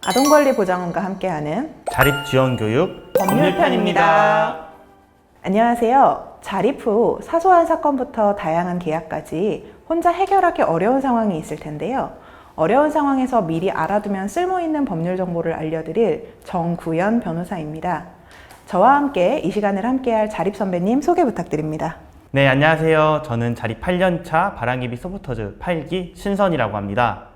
아동권리보장원과 함께하는 자립지원교육 법률편입니다. 안녕하세요. 자립 후 사소한 사건부터 다양한 계약까지 혼자 해결하기 어려운 상황이 있을 텐데요. 어려운 상황에서 미리 알아두면 쓸모있는 법률 정보를 알려드릴 정구연 변호사입니다. 저와 함께 이 시간을 함께할 자립 선배님 소개 부탁드립니다. 네, 안녕하세요. 저는 자립 8년차 바람개비 서포터즈 8기 신선이라고 합니다.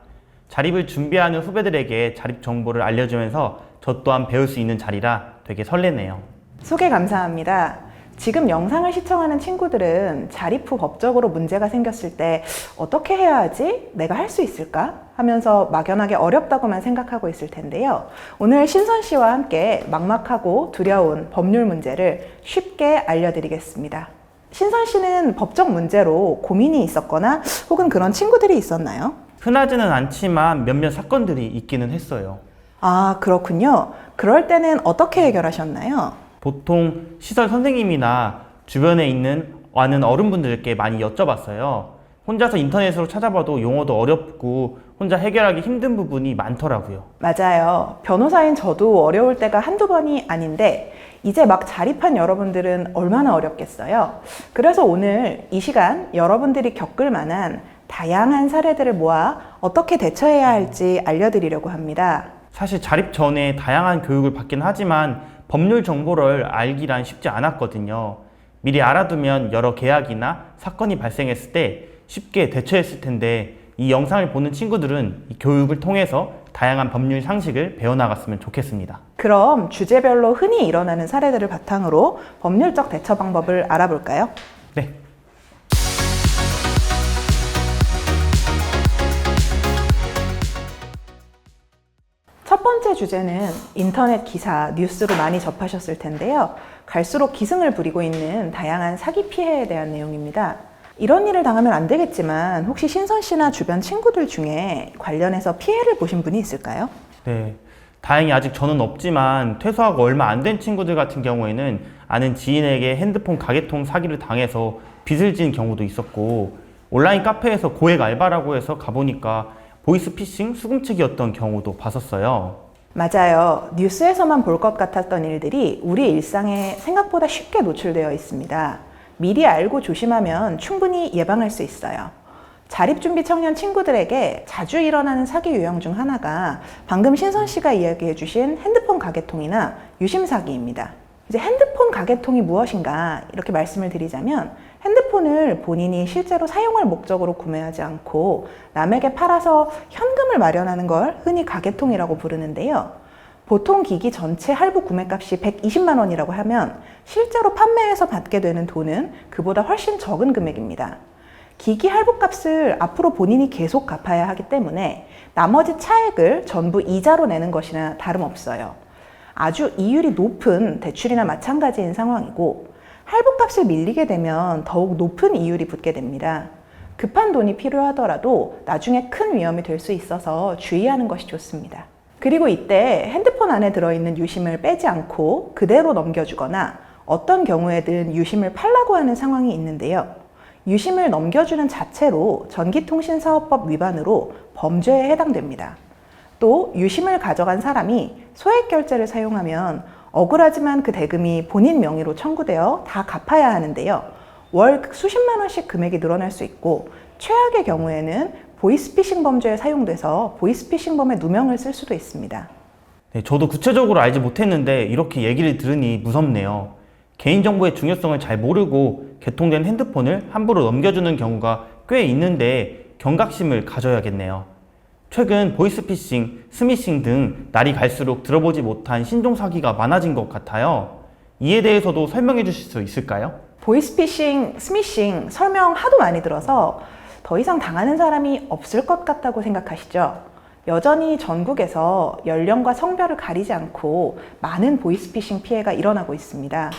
자립을 준비하는 후배들에게 자립 정보를 알려주면서 저 또한 배울 수 있는 자리라 되게 설레네요. 소개 감사합니다. 지금 영상을 시청하는 친구들은 자립 후 법적으로 문제가 생겼을 때 어떻게 해야 하지? 내가 할 수 있을까? 하면서 막연하게 어렵다고만 생각하고 있을 텐데요. 오늘 신선 씨와 함께 막막하고 두려운 법률 문제를 쉽게 알려드리겠습니다. 신선 씨는 법적 문제로 고민이 있었거나 혹은 그런 친구들이 있었나요? 흔하지는 않지만 몇몇 사건들이 있기는 했어요. 아, 그렇군요. 그럴 때는 어떻게 해결하셨나요? 보통 시설 선생님이나 주변에 있는 아는 어른분들께 많이 여쭤봤어요. 혼자서 인터넷으로 찾아봐도 용어도 어렵고 혼자 해결하기 힘든 부분이 많더라고요. 맞아요. 변호사인 저도 어려울 때가 한두 번이 아닌데 이제 막 자립한 여러분들은 얼마나 어렵겠어요. 그래서 오늘 이 시간 여러분들이 겪을 만한 다양한 사례들을 모아 어떻게 대처해야 할지 알려드리려고 합니다. 사실 자립 전에 다양한 교육을 받긴 하지만 법률 정보를 알기란 쉽지 않았거든요. 미리 알아두면 여러 계약이나 사건이 발생했을 때 쉽게 대처했을 텐데 이 영상을 보는 친구들은 이 교육을 통해서 다양한 법률 상식을 배워나갔으면 좋겠습니다. 그럼 주제별로 흔히 일어나는 사례들을 바탕으로 법률적 대처 방법을 알아볼까요? 네. 첫 번째 주제는 인터넷 기사, 뉴스로 많이 접하셨을 텐데요. 갈수록 기승을 부리고 있는 다양한 사기 피해에 대한 내용입니다. 이런 일을 당하면 안 되겠지만 혹시 신선 씨나 주변 친구들 중에 관련해서 피해를 보신 분이 있을까요? 네. 다행히 아직 저는 없지만 퇴소하고 얼마 안 된 친구들 같은 경우에는 아는 지인에게 핸드폰 가계통 사기를 당해서 빚을 진 경우도 있었고 온라인 카페에서 고액 알바라고 해서 가보니까 보이스피싱 수금책이었던 경우도 봤었어요. 맞아요. 뉴스에서만 볼 것 같았던 일들이 우리 일상에 생각보다 쉽게 노출되어 있습니다. 미리 알고 조심하면 충분히 예방할 수 있어요. 자립준비 청년 친구들에게 자주 일어나는 사기 유형 중 하나가 방금 신선 씨가 이야기해 주신 핸드폰 가계통이나 유심 사기입니다. 이제 핸드폰 가계통이 무엇인가 이렇게 말씀을 드리자면 핸드폰을 본인이 실제로 사용할 목적으로 구매하지 않고 남에게 팔아서 현금을 마련하는 걸 흔히 가계통이라고 부르는데요. 보통 기기 전체 할부 구매값이 120만 원이라고 하면 실제로 판매해서 받게 되는 돈은 그보다 훨씬 적은 금액입니다. 기기 할부값을 앞으로 본인이 계속 갚아야 하기 때문에 나머지 차액을 전부 이자로 내는 것이나 다름없어요. 아주 이율이 높은 대출이나 마찬가지인 상황이고 할부값을 밀리게 되면 더욱 높은 이율이 붙게 됩니다. 급한 돈이 필요하더라도 나중에 큰 위험이 될 수 있어서 주의하는 것이 좋습니다. 그리고 이때 핸드폰 안에 들어있는 유심을 빼지 않고 그대로 넘겨주거나 어떤 경우에든 유심을 팔라고 하는 상황이 있는데요. 유심을 넘겨주는 자체로 전기통신사업법 위반으로 범죄에 해당됩니다. 또 유심을 가져간 사람이 소액결제를 사용하면 억울하지만 그 대금이 본인 명의로 청구되어 다 갚아야 하는데요. 월 수십만 원씩 금액이 늘어날 수 있고 최악의 경우에는 보이스피싱 범죄에 사용돼서 보이스피싱범의 누명을 쓸 수도 있습니다. 네, 저도 구체적으로 알지 못했는데 이렇게 얘기를 들으니 무섭네요. 개인정보의 중요성을 잘 모르고 개통된 핸드폰을 함부로 넘겨주는 경우가 꽤 있는데 경각심을 가져야겠네요. 최근 보이스피싱, 스미싱 등 날이 갈수록 들어보지 못한 신종 사기가 많아진 것 같아요. 이에 대해서도 설명해 주실 수 있을까요? 보이스피싱, 스미싱 설명 하도 많이 들어서 더 이상 당하는 사람이 없을 것 같다고 생각하시죠? 여전히 전국에서 연령과 성별을 가리지 않고 많은 보이스피싱 피해가 일어나고 있습니다.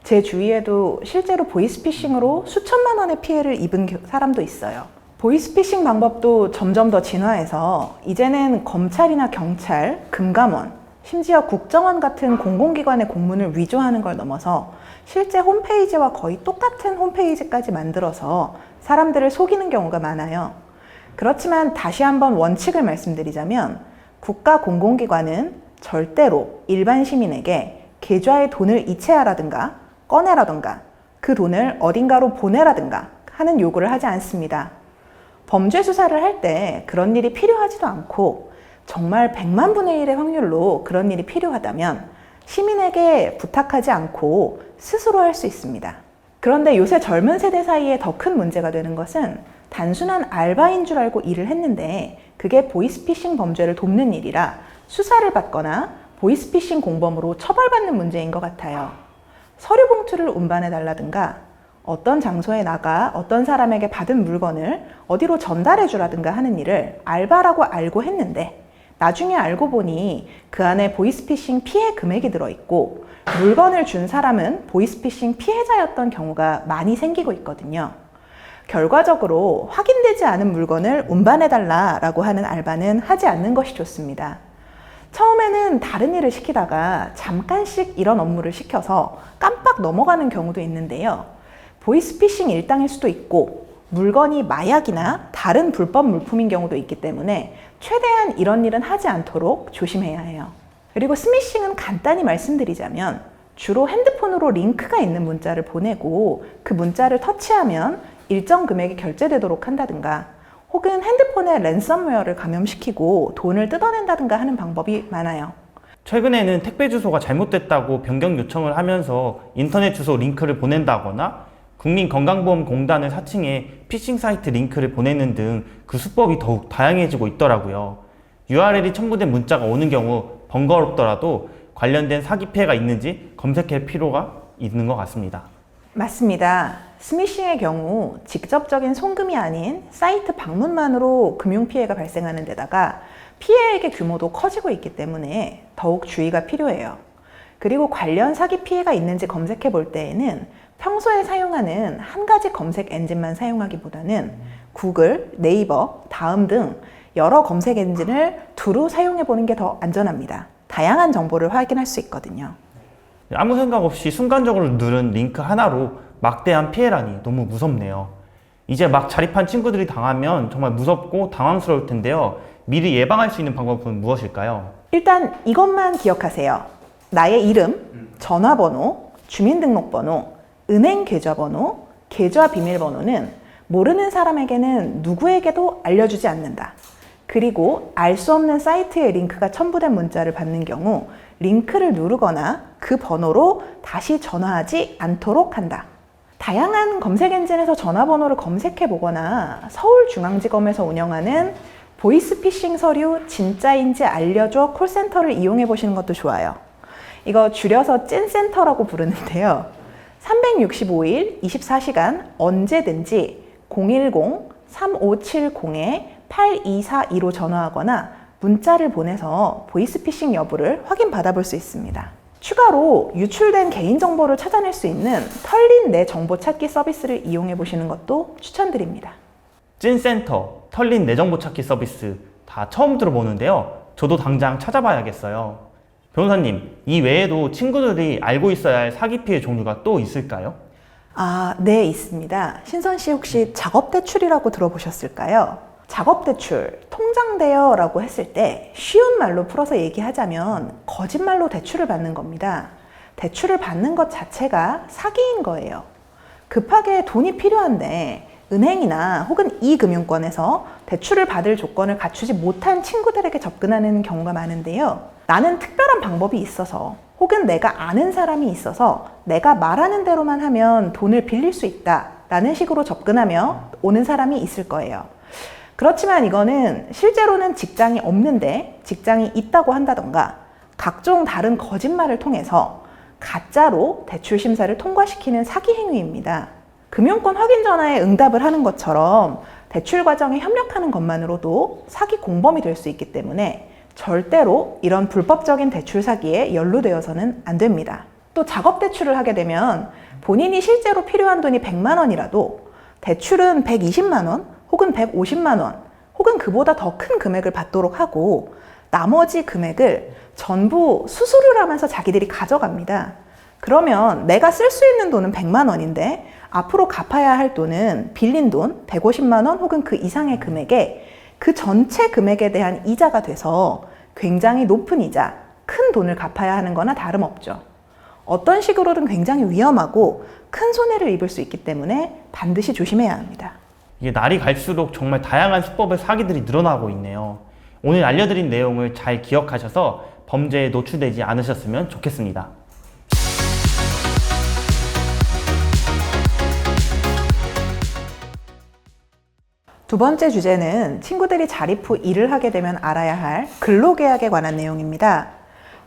제 주위에도 실제로 보이스피싱으로 수천만 원의 피해를 입은 사람도 있어요. 보이스피싱 방법도 점점 더 진화해서 이제는 검찰이나 경찰, 금감원, 심지어 국정원 같은 공공기관의 공문을 위조하는 걸 넘어서 실제 홈페이지와 거의 똑같은 홈페이지까지 만들어서 사람들을 속이는 경우가 많아요. 그렇지만 다시 한번 원칙을 말씀드리자면 국가 공공기관은 절대로 일반 시민에게 계좌에 돈을 이체하라든가 꺼내라든가 그 돈을 어딘가로 보내라든가 하는 요구를 하지 않습니다. 범죄 수사를 할 때 그런 일이 필요하지도 않고 정말 100만 분의 1의 확률로 그런 일이 필요하다면 시민에게 부탁하지 않고 스스로 할 수 있습니다. 그런데 요새 젊은 세대 사이에 더 큰 문제가 되는 것은 단순한 알바인 줄 알고 일을 했는데 그게 보이스피싱 범죄를 돕는 일이라 수사를 받거나 보이스피싱 공범으로 처벌받는 문제인 것 같아요. 서류 봉투를 운반해달라든가 어떤 장소에 나가 어떤 사람에게 받은 물건을 어디로 전달해 주라든가 하는 일을 알바라고 알고 했는데 나중에 알고 보니 그 안에 보이스피싱 피해 금액이 들어있고 물건을 준 사람은 보이스피싱 피해자였던 경우가 많이 생기고 있거든요. 결과적으로 확인되지 않은 물건을 운반해달라라고 하는 알바는 하지 않는 것이 좋습니다. 처음에는 다른 일을 시키다가 잠깐씩 이런 업무를 시켜서 깜빡 넘어가는 경우도 있는데요. 보이스피싱 일당일 수도 있고 물건이 마약이나 다른 불법 물품인 경우도 있기 때문에 최대한 이런 일은 하지 않도록 조심해야 해요. 그리고 스미싱은 간단히 말씀드리자면 주로 핸드폰으로 링크가 있는 문자를 보내고 그 문자를 터치하면 일정 금액이 결제되도록 한다든가 혹은 핸드폰에 랜섬웨어를 감염시키고 돈을 뜯어낸다든가 하는 방법이 많아요. 최근에는 택배 주소가 잘못됐다고 변경 요청을 하면서 인터넷 주소 링크를 보낸다거나 국민건강보험공단을 사칭해 피싱 사이트 링크를 보내는 등 그 수법이 더욱 다양해지고 있더라고요. URL이 첨부된 문자가 오는 경우 번거롭더라도 관련된 사기 피해가 있는지 검색할 필요가 있는 것 같습니다. 맞습니다. 스미싱의 경우 직접적인 송금이 아닌 사이트 방문만으로 금융피해가 발생하는 데다가 피해액의 규모도 커지고 있기 때문에 더욱 주의가 필요해요. 그리고 관련 사기 피해가 있는지 검색해 볼 때에는 평소에 사용하는 한 가지 검색 엔진만 사용하기보다는 구글, 네이버, 다음 등 여러 검색 엔진을 두루 사용해 보는 게 더 안전합니다. 다양한 정보를 확인할 수 있거든요. 아무 생각 없이 순간적으로 누른 링크 하나로 막대한 피해라니 너무 무섭네요. 이제 막 자립한 친구들이 당하면 정말 무섭고 당황스러울 텐데요. 미리 예방할 수 있는 방법은 무엇일까요? 일단 이것만 기억하세요. 나의 이름, 전화번호, 주민등록번호, 은행 계좌번호, 계좌 비밀번호는 모르는 사람에게는 누구에게도 알려주지 않는다. 그리고 알 수 없는 사이트에 링크가 첨부된 문자를 받는 경우 링크를 누르거나 그 번호로 다시 전화하지 않도록 한다. 다양한 검색 엔진에서 전화번호를 검색해 보거나 서울중앙지검에서 운영하는 보이스피싱 서류 진짜인지 알려줘 콜센터를 이용해 보시는 것도 좋아요. 이거 줄여서 찐센터라고 부르는데요. 365일 24시간 언제든지 010-3570-8242로 전화하거나 문자를 보내서 보이스피싱 여부를 확인받아 볼 수 있습니다. 추가로 유출된 개인정보를 찾아낼 수 있는 털린 내 정보 찾기 서비스를 이용해 보시는 것도 추천드립니다. 찐센터, 털린 내 정보 찾기 서비스 다 처음 들어보는데요. 저도 당장 찾아봐야겠어요. 변호사님, 이 외에도 친구들이 알고 있어야 할 사기 피해 종류가 또 있을까요? 네, 있습니다. 신선 씨 혹시 작업대출이라고 들어보셨을까요? 작업대출, 통장대여라고 했을 때 쉬운 말로 풀어서 얘기하자면 거짓말로 대출을 받는 겁니다. 대출을 받는 것 자체가 사기인 거예요. 급하게 돈이 필요한데 은행이나 혹은 이 금융권에서 대출을 받을 조건을 갖추지 못한 친구들에게 접근하는 경우가 많은데요. 나는 특별한 방법이 있어서 혹은 내가 아는 사람이 있어서 내가 말하는 대로만 하면 돈을 빌릴 수 있다 라는 식으로 접근하며 오는 사람이 있을 거예요. 그렇지만 이거는 실제로는 직장이 없는데 직장이 있다고 한다던가 각종 다른 거짓말을 통해서 가짜로 대출 심사를 통과시키는 사기 행위입니다. 금융권 확인 전화에 응답을 하는 것처럼 대출 과정에 협력하는 것만으로도 사기 공범이 될 수 있기 때문에 절대로 이런 불법적인 대출 사기에 연루되어서는 안 됩니다. 또 작업 대출을 하게 되면 본인이 실제로 필요한 돈이 100만 원이라도 대출은 120만 원 혹은 150만 원 혹은 그보다 더 큰 금액을 받도록 하고 나머지 금액을 전부 수수료를 하면서 자기들이 가져갑니다. 그러면 내가 쓸 수 있는 돈은 100만 원인데 앞으로 갚아야 할 돈은 빌린 돈 150만 원 혹은 그 이상의 금액에 그 전체 금액에 대한 이자가 돼서 굉장히 높은 이자, 큰 돈을 갚아야 하는 거나 다름없죠. 어떤 식으로든 굉장히 위험하고 큰 손해를 입을 수 있기 때문에 반드시 조심해야 합니다. 이게 날이 갈수록 정말 다양한 수법의 사기들이 늘어나고 있네요. 오늘 알려드린 내용을 잘 기억하셔서 범죄에 노출되지 않으셨으면 좋겠습니다. 두 번째 주제는 친구들이 자립 후 일을 하게 되면 알아야 할 근로계약에 관한 내용입니다.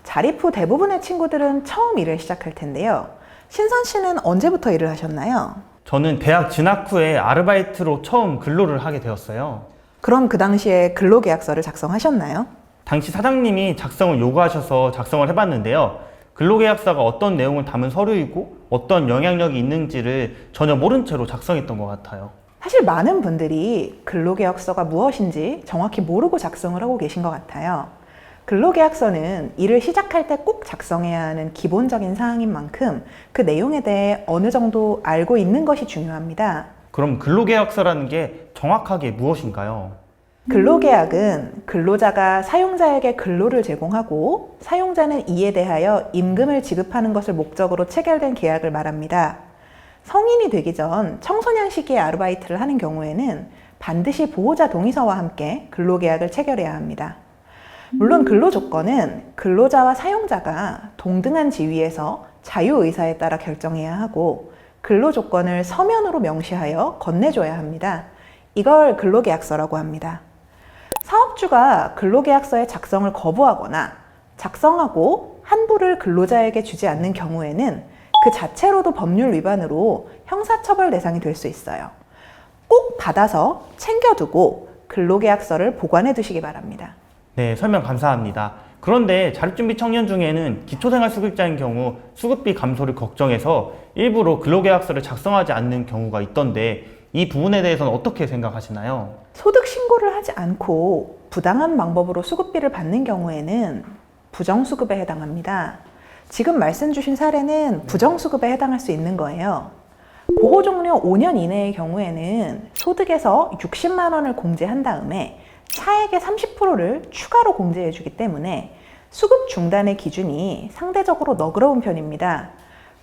자립 후 대부분의 친구들은 처음 일을 시작할 텐데요. 신선 씨는 언제부터 일을 하셨나요? 저는 대학 진학 후에 아르바이트로 처음 근로를 하게 되었어요. 그럼 그 당시에 근로계약서를 작성하셨나요? 당시 사장님이 작성을 요구하셔서 작성을 해봤는데요. 근로계약서가 어떤 내용을 담은 서류이고 어떤 영향력이 있는지를 전혀 모른 채로 작성했던 것 같아요. 사실 많은 분들이 근로계약서가 무엇인지 정확히 모르고 작성을 하고 계신 것 같아요. 근로계약서는 일을 시작할 때 꼭 작성해야 하는 기본적인 사항인 만큼 그 내용에 대해 어느 정도 알고 있는 것이 중요합니다. 그럼 근로계약서라는 게 정확하게 무엇인가요? 근로계약은 근로자가 사용자에게 근로를 제공하고 사용자는 이에 대하여 임금을 지급하는 것을 목적으로 체결된 계약을 말합니다. 성인이 되기 전 청소년 시기에 아르바이트를 하는 경우에는 반드시 보호자 동의서와 함께 근로계약을 체결해야 합니다. 물론 근로조건은 근로자와 사용자가 동등한 지위에서 자유의사에 따라 결정해야 하고 근로조건을 서면으로 명시하여 건네줘야 합니다. 이걸 근로계약서라고 합니다. 사업주가 근로계약서의 작성을 거부하거나 작성하고 환불을 근로자에게 주지 않는 경우에는 그 자체로도 법률 위반으로 형사처벌 대상이 될 수 있어요. 꼭 받아서 챙겨두고 근로계약서를 보관해 두시기 바랍니다. 네, 설명 감사합니다. 그런데 자립준비 청년 중에는 기초생활수급자인 경우 수급비 감소를 걱정해서 일부러 근로계약서를 작성하지 않는 경우가 있던데 이 부분에 대해서는 어떻게 생각하시나요? 소득 신고를 하지 않고 부당한 방법으로 수급비를 받는 경우에는 부정수급에 해당합니다. 지금 말씀 주신 사례는 부정수급에 해당할 수 있는 거예요. 보호 종료 5년 이내의 경우에는 소득에서 60만 원을 공제한 다음에 차액의 30%를 추가로 공제해 주기 때문에 수급 중단의 기준이 상대적으로 너그러운 편입니다.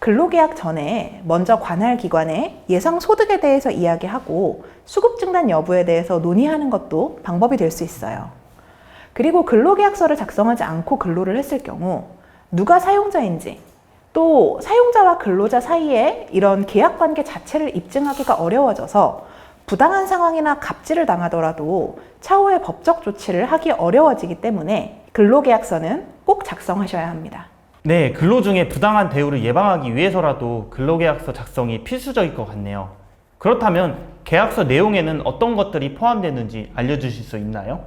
근로계약 전에 먼저 관할 기관에 예상 소득에 대해서 이야기하고 수급 중단 여부에 대해서 논의하는 것도 방법이 될 수 있어요. 그리고 근로계약서를 작성하지 않고 근로를 했을 경우 누가 사용자인지 또 사용자와 근로자 사이에 이런 계약관계 자체를 입증하기가 어려워져서 부당한 상황이나 갑질을 당하더라도 차후에 법적 조치를 하기 어려워지기 때문에 근로계약서는 꼭 작성하셔야 합니다. 네, 근로 중에 부당한 대우를 예방하기 위해서라도 근로계약서 작성이 필수적일 것 같네요. 그렇다면 계약서 내용에는 어떤 것들이 포함되는지 알려주실 수 있나요?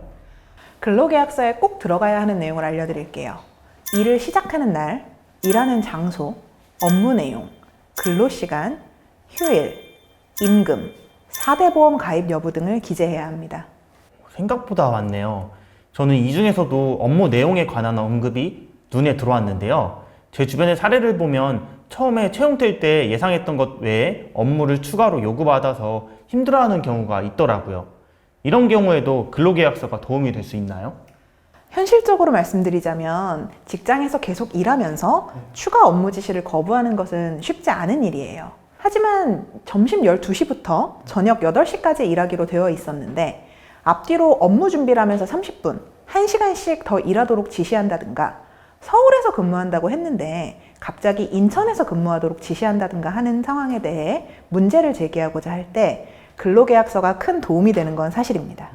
근로계약서에 꼭 들어가야 하는 내용을 알려드릴게요. 일을 시작하는 날, 일하는 장소, 업무 내용, 근로시간, 휴일, 임금, 4대 보험 가입 여부 등을 기재해야 합니다. 생각보다 많네요. 저는 이 중에서도 업무 내용에 관한 언급이 눈에 들어왔는데요. 제 주변의 사례를 보면 처음에 채용될 때 예상했던 것 외에 업무를 추가로 요구받아서 힘들어하는 경우가 있더라고요. 이런 경우에도 근로계약서가 도움이 될 수 있나요? 현실적으로 말씀드리자면 직장에서 계속 일하면서 추가 업무 지시를 거부하는 것은 쉽지 않은 일이에요. 하지만 점심 12시부터 저녁 8시까지 일하기로 되어 있었는데 앞뒤로 업무 준비를 하면서 30분, 1시간씩 더 일하도록 지시한다든가 서울에서 근무한다고 했는데 갑자기 인천에서 근무하도록 지시한다든가 하는 상황에 대해 문제를 제기하고자 할 때 근로계약서가 큰 도움이 되는 건 사실입니다.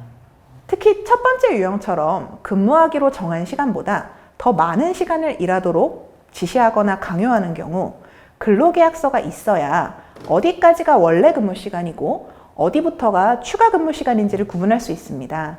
특히 첫 번째 유형처럼 근무하기로 정한 시간보다 더 많은 시간을 일하도록 지시하거나 강요하는 경우 근로계약서가 있어야 어디까지가 원래 근무 시간이고 어디부터가 추가 근무 시간인지를 구분할 수 있습니다.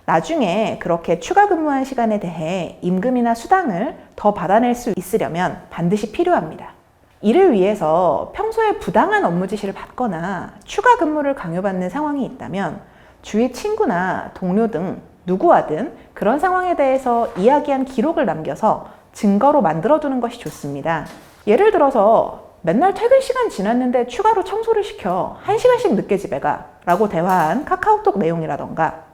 나중에 그렇게 추가 근무한 시간에 대해 임금이나 수당을 더 받아낼 수 있으려면 반드시 필요합니다. 이를 위해서 평소에 부당한 업무 지시를 받거나 추가 근무를 강요받는 상황이 있다면 주위 친구나 동료 등 누구와든 그런 상황에 대해서 이야기한 기록을 남겨서 증거로 만들어두는 것이 좋습니다. 예를 들어서 맨날 퇴근 시간 지났는데 추가로 청소를 시켜 1시간씩 늦게 집에 가 라고 대화한 카카오톡 내용이라던가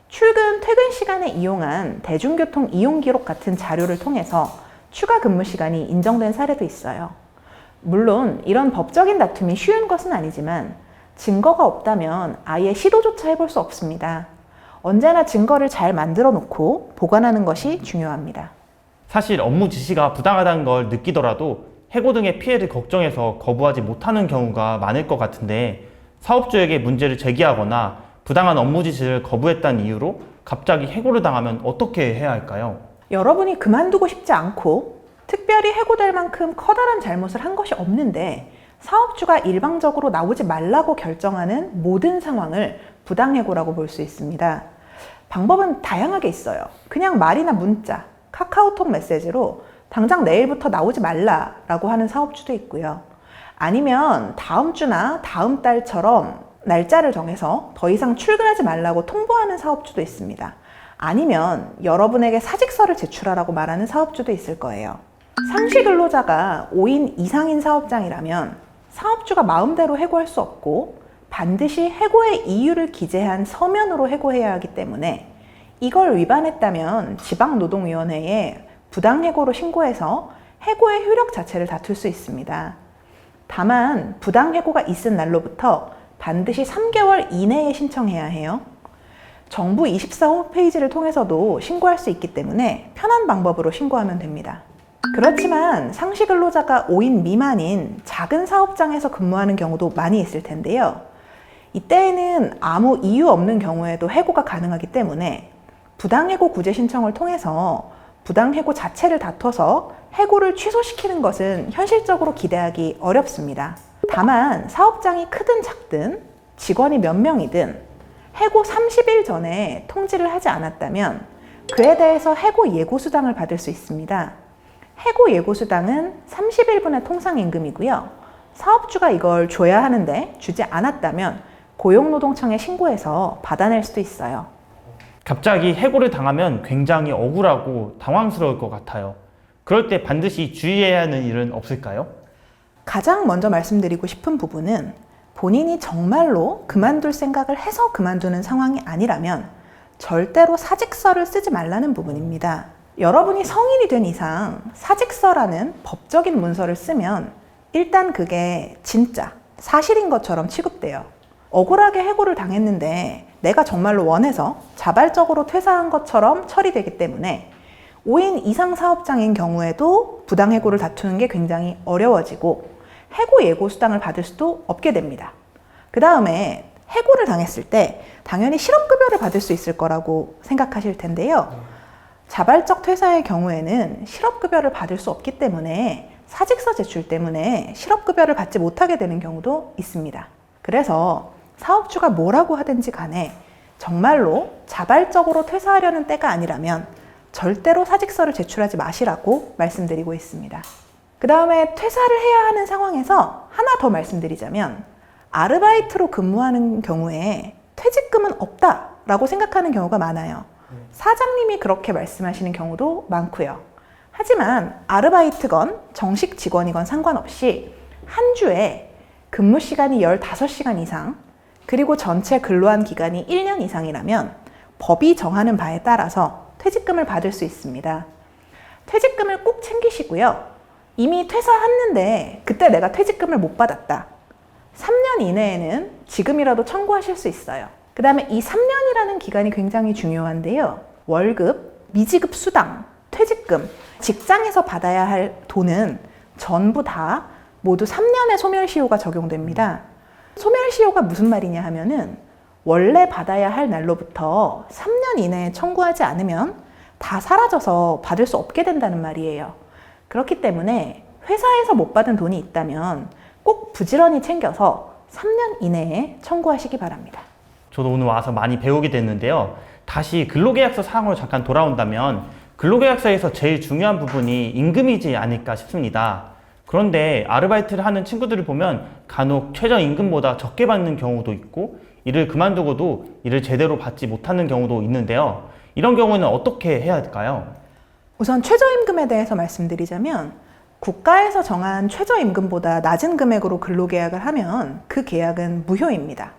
출근, 퇴근 시간에 이용한 대중교통 이용 기록 같은 자료를 통해서 추가 근무 시간이 인정된 사례도 있어요. 물론 이런 법적인 다툼이 쉬운 것은 아니지만 증거가 없다면 아예 시도조차 해볼 수 없습니다. 언제나 증거를 잘 만들어 놓고 보관하는 것이 중요합니다. 사실 업무 지시가 부당하다는 걸 느끼더라도 해고 등의 피해를 걱정해서 거부하지 못하는 경우가 많을 것 같은데 사업주에게 문제를 제기하거나 부당한 업무 지시를 거부했다는 이유로 갑자기 해고를 당하면 어떻게 해야 할까요? 여러분이 그만두고 싶지 않고 특별히 해고될 만큼 커다란 잘못을 한 것이 없는데 사업주가 일방적으로 나오지 말라고 결정하는 모든 상황을 부당해고라고 볼 수 있습니다. 방법은 다양하게 있어요. 그냥 말이나 문자, 카카오톡 메시지로 당장 내일부터 나오지 말라라고 하는 사업주도 있고요. 아니면 다음 주나 다음 달처럼 날짜를 정해서 더 이상 출근하지 말라고 통보하는 사업주도 있습니다. 아니면 여러분에게 사직서를 제출하라고 말하는 사업주도 있을 거예요. 상시 근로자가 5인 이상인 사업장이라면 사업주가 마음대로 해고할 수 없고 반드시 해고의 이유를 기재한 서면으로 해고해야 하기 때문에 이걸 위반했다면 지방노동위원회에 부당해고로 신고해서 해고의 효력 자체를 다툴 수 있습니다. 다만 부당해고가 있은 날로부터 반드시 3개월 이내에 신청해야 해요. 정부 24 홈페이지를 통해서도 신고할 수 있기 때문에 편한 방법으로 신고하면 됩니다. 그렇지만 상시 근로자가 5인 미만인 작은 사업장에서 근무하는 경우도 많이 있을 텐데요. 이때에는 아무 이유 없는 경우에도 해고가 가능하기 때문에 부당해고 구제 신청을 통해서 부당해고 자체를 다퉈서 해고를 취소시키는 것은 현실적으로 기대하기 어렵습니다. 다만 사업장이 크든 작든 직원이 몇 명이든 해고 30일 전에 통지를 하지 않았다면 그에 대해서 해고 예고수당을 받을 수 있습니다. 해고 예고수당은 30일분의 통상임금이고요. 사업주가 이걸 줘야 하는데 주지 않았다면 고용노동청에 신고해서 받아낼 수도 있어요. 갑자기 해고를 당하면 굉장히 억울하고 당황스러울 것 같아요. 그럴 때 반드시 주의해야 하는 일은 없을까요? 가장 먼저 말씀드리고 싶은 부분은 본인이 정말로 그만둘 생각을 해서 그만두는 상황이 아니라면 절대로 사직서를 쓰지 말라는 부분입니다. 여러분이 성인이 된 이상 사직서라는 법적인 문서를 쓰면 일단 그게 진짜 사실인 것처럼 취급돼요. 억울하게 해고를 당했는데 내가 정말로 원해서 자발적으로 퇴사한 것처럼 처리되기 때문에 5인 이상 사업장인 경우에도 부당해고를 다투는 게 굉장히 어려워지고 해고 예고 수당을 받을 수도 없게 됩니다. 그 다음에 해고를 당했을 때 당연히 실업급여를 받을 수 있을 거라고 생각하실 텐데요. 자발적 퇴사의 경우에는 실업급여를 받을 수 없기 때문에 사직서 제출 때문에 실업급여를 받지 못하게 되는 경우도 있습니다. 그래서 사업주가 뭐라고 하든지 간에 정말로 자발적으로 퇴사하려는 때가 아니라면 절대로 사직서를 제출하지 마시라고 말씀드리고 있습니다. 그 다음에 퇴사를 해야 하는 상황에서 하나 더 말씀드리자면 아르바이트로 근무하는 경우에 퇴직금은 없다라고 생각하는 경우가 많아요. 사장님이 그렇게 말씀하시는 경우도 많고요. 하지만 아르바이트건 정식 직원이건 상관없이 한 주에 근무 시간이 15시간 이상 그리고 전체 근로한 기간이 1년 이상이라면 법이 정하는 바에 따라서 퇴직금을 받을 수 있습니다. 퇴직금을 꼭 챙기시고요. 이미 퇴사했는데 그때 내가 퇴직금을 못 받았다. 3년 이내에는 지금이라도 청구하실 수 있어요. 그 다음에 이 3년이라는 기간이 굉장히 중요한데요. 월급, 미지급 수당, 퇴직금, 직장에서 받아야 할 돈은 전부 다 모두 3년의 소멸시효가 적용됩니다. 소멸시효가 무슨 말이냐 하면은 원래 받아야 할 날로부터 3년 이내에 청구하지 않으면 다 사라져서 받을 수 없게 된다는 말이에요. 그렇기 때문에 회사에서 못 받은 돈이 있다면 꼭 부지런히 챙겨서 3년 이내에 청구하시기 바랍니다. 저도 오늘 와서 많이 배우게 됐는데요. 다시 근로계약서 사항으로 잠깐 돌아온다면 근로계약서에서 제일 중요한 부분이 임금이지 않을까 싶습니다. 그런데 아르바이트를 하는 친구들을 보면 간혹 최저임금보다 적게 받는 경우도 있고 일을 그만두고도 일을 제대로 받지 못하는 경우도 있는데요. 이런 경우는 어떻게 해야 할까요? 우선 최저임금에 대해서 말씀드리자면 국가에서 정한 최저임금보다 낮은 금액으로 근로계약을 하면 그 계약은 무효입니다.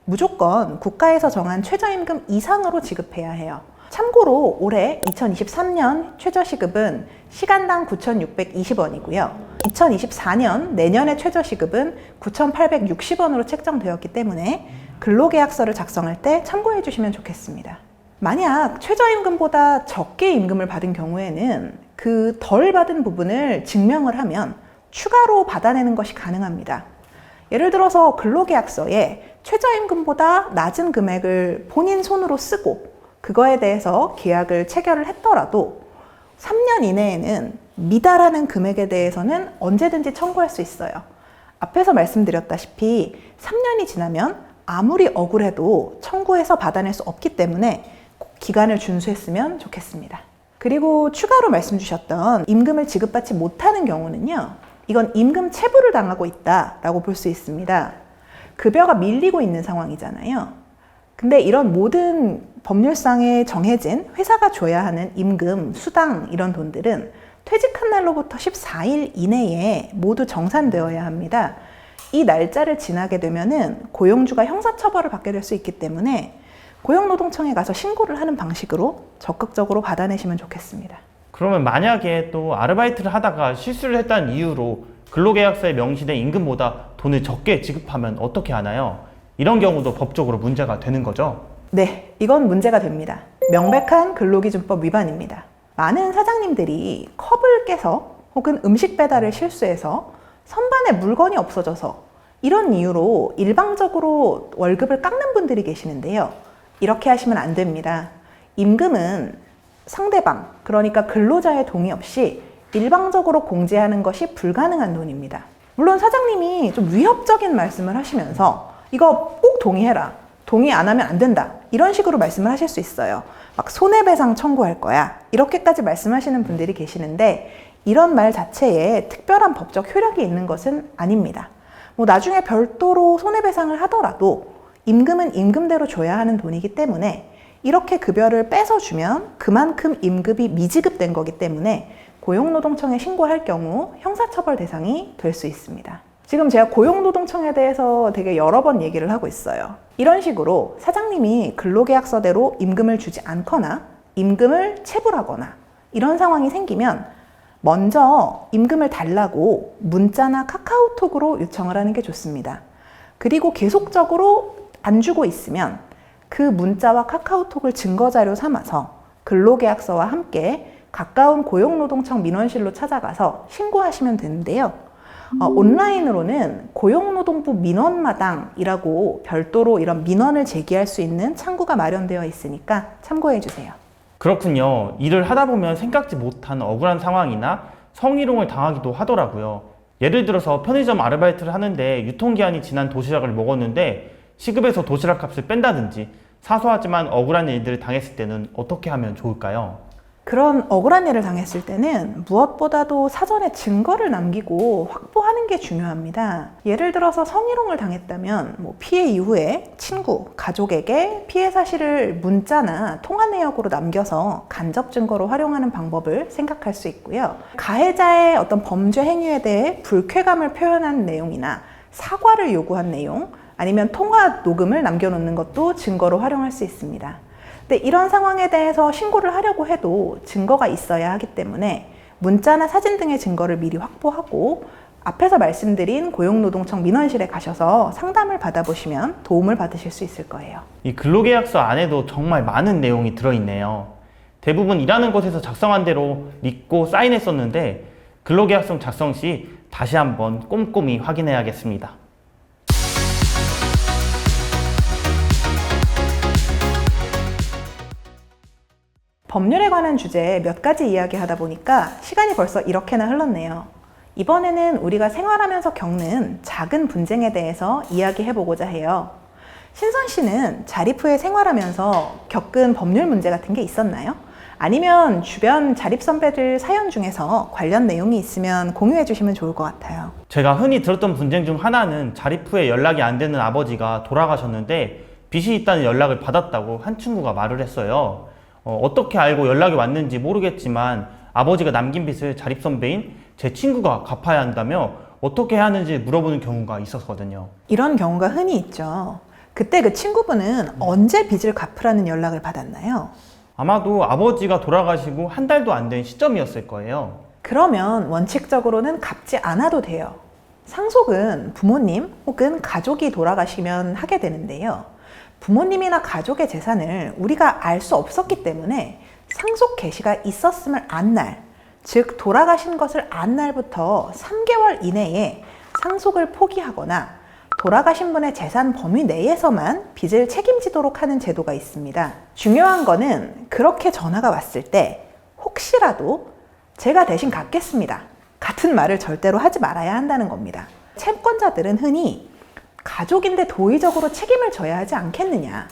무조건 국가에서 정한 최저임금 이상으로 지급해야 해요. 참고로 올해 2023년 최저시급은 시간당 9,620원이고요. 2024년 내년의 최저시급은 9,860원으로 책정되었기 때문에 근로계약서를 작성할 때 참고해 주시면 좋겠습니다. 만약 최저임금보다 적게 임금을 받은 경우에는 그 덜 받은 부분을 증명을 하면 추가로 받아내는 것이 가능합니다. 예를 들어서 근로계약서에 최저임금보다 낮은 금액을 본인 손으로 쓰고 그거에 대해서 계약을 체결을 했더라도 3년 이내에는 미달하는 금액에 대해서는 언제든지 청구할 수 있어요. 앞에서 말씀드렸다시피 3년이 지나면 아무리 억울해도 청구해서 받아낼 수 없기 때문에 꼭 기간을 준수했으면 좋겠습니다. 그리고 추가로 말씀 주셨던 임금을 지급받지 못하는 경우는요, 이건 임금 체불을 당하고 있다라고 볼 수 있습니다. 급여가 밀리고 있는 상황이잖아요. 근데 이런 모든 법률상에 정해진 회사가 줘야 하는 임금, 수당 이런 돈들은 퇴직한 날로부터 14일 이내에 모두 정산되어야 합니다. 이 날짜를 지나게 되면은 고용주가 형사처벌을 받게 될 수 있기 때문에 고용노동청에 가서 신고를 하는 방식으로 적극적으로 받아내시면 좋겠습니다. 그러면 만약에 또 아르바이트를 하다가 실수를 했다는 이유로 근로계약서에 명시된 임금보다 돈을 적게 지급하면 어떻게 하나요? 이런 경우도 법적으로 문제가 되는 거죠? 네, 이건 문제가 됩니다. 명백한 근로기준법 위반입니다. 많은 사장님들이 컵을 깨서 혹은 음식 배달을 실수해서 선반에 물건이 없어져서 이런 이유로 일방적으로 월급을 깎는 분들이 계시는데요. 이렇게 하시면 안 됩니다. 임금은 상대방, 그러니까 근로자의 동의 없이 일방적으로 공제하는 것이 불가능한 돈입니다. 물론 사장님이 좀 위협적인 말씀을 하시면서 이거 꼭 동의해라, 동의 안 하면 안 된다, 이런 식으로 말씀을 하실 수 있어요. 막 손해배상 청구할 거야, 이렇게까지 말씀하시는 분들이 계시는데 이런 말 자체에 특별한 법적 효력이 있는 것은 아닙니다. 뭐 나중에 별도로 손해배상을 하더라도 임금은 임금대로 줘야 하는 돈이기 때문에 이렇게 급여를 뺏어주면 그만큼 임금이 미지급된 거기 때문에 고용노동청에 신고할 경우 형사처벌 대상이 될 수 있습니다. 지금 제가 고용노동청에 대해서 되게 여러 번 얘기를 하고 있어요. 이런 식으로 사장님이 근로계약서대로 임금을 주지 않거나 임금을 체불하거나 이런 상황이 생기면 먼저 임금을 달라고 문자나 카카오톡으로 요청을 하는 게 좋습니다. 그리고 계속적으로 안 주고 있으면 그 문자와 카카오톡을 증거자료 삼아서 근로계약서와 함께 가까운 고용노동청 민원실로 찾아가서 신고하시면 되는데요. 온라인으로는 고용노동부 민원마당이라고 별도로 이런 민원을 제기할 수 있는 창구가 마련되어 있으니까 참고해 주세요. 그렇군요. 일을 하다 보면 생각지 못한 억울한 상황이나 성희롱을 당하기도 하더라고요. 예를 들어서 편의점 아르바이트를 하는데 유통기한이 지난 도시락을 먹었는데 시급에서 도시락 값을 뺀다든지 사소하지만 억울한 일들을 당했을 때는 어떻게 하면 좋을까요? 그런 억울한 일을 당했을 때는 무엇보다도 사전에 증거를 남기고 확보하는 게 중요합니다. 예를 들어서 성희롱을 당했다면 피해 이후에 친구, 가족에게 피해 사실을 문자나 통화 내역으로 남겨서 간접 증거로 활용하는 방법을 생각할 수 있고요. 가해자의 어떤 범죄 행위에 대해 불쾌감을 표현한 내용이나 사과를 요구한 내용, 아니면 통화 녹음을 남겨놓는 것도 증거로 활용할 수 있습니다. 근데 이런 상황에 대해서 신고를 하려고 해도 증거가 있어야 하기 때문에 문자나 사진 등의 증거를 미리 확보하고 앞에서 말씀드린 고용노동청 민원실에 가셔서 상담을 받아보시면 도움을 받으실 수 있을 거예요. 이 근로계약서 안에도 정말 많은 내용이 들어있네요. 대부분 일하는 곳에서 작성한 대로 믿고 사인했었는데 근로계약서 작성 시 다시 한번 꼼꼼히 확인해야겠습니다. 법률에 관한 주제 몇 가지 이야기하다 보니까 시간이 벌써 이렇게나 흘렀네요. 이번에는 우리가 생활하면서 겪는 작은 분쟁에 대해서 이야기해보고자 해요. 신선 씨는 자립 후에 생활하면서 겪은 법률 문제 같은 게 있었나요? 아니면 주변 자립 선배들 사연 중에서 관련 내용이 있으면 공유해 주시면 좋을 것 같아요. 제가 흔히 들었던 분쟁 중 하나는 자립 후에 연락이 안 되는 아버지가 돌아가셨는데 빚이 있다는 연락을 받았다고 한 친구가 말을 했어요. 어떻게 알고 연락이 왔는지 모르겠지만 아버지가 남긴 빚을 자립 선배인 제 친구가 갚아야 한다며 어떻게 해야 하는지 물어보는 경우가 있었거든요. 이런 경우가 흔히 있죠. 그때 그 친구분은 언제 빚을 갚으라는 연락을 받았나요? 아마도 아버지가 돌아가시고 한 달도 안 된 시점이었을 거예요. 그러면 원칙적으로는 갚지 않아도 돼요. 상속은 부모님 혹은 가족이 돌아가시면 하게 되는데요. 부모님이나 가족의 재산을 우리가 알 수 없었기 때문에 상속 개시가 있었음을 안 날, 즉 돌아가신 것을 안 날부터 3개월 이내에 상속을 포기하거나 돌아가신 분의 재산 범위 내에서만 빚을 책임지도록 하는 제도가 있습니다. 중요한 거는 그렇게 전화가 왔을 때 혹시라도 제가 대신 갚겠습니다 같은 말을 절대로 하지 말아야 한다는 겁니다. 채권자들은 흔히 가족인데 도의적으로 책임을 져야 하지 않겠느냐,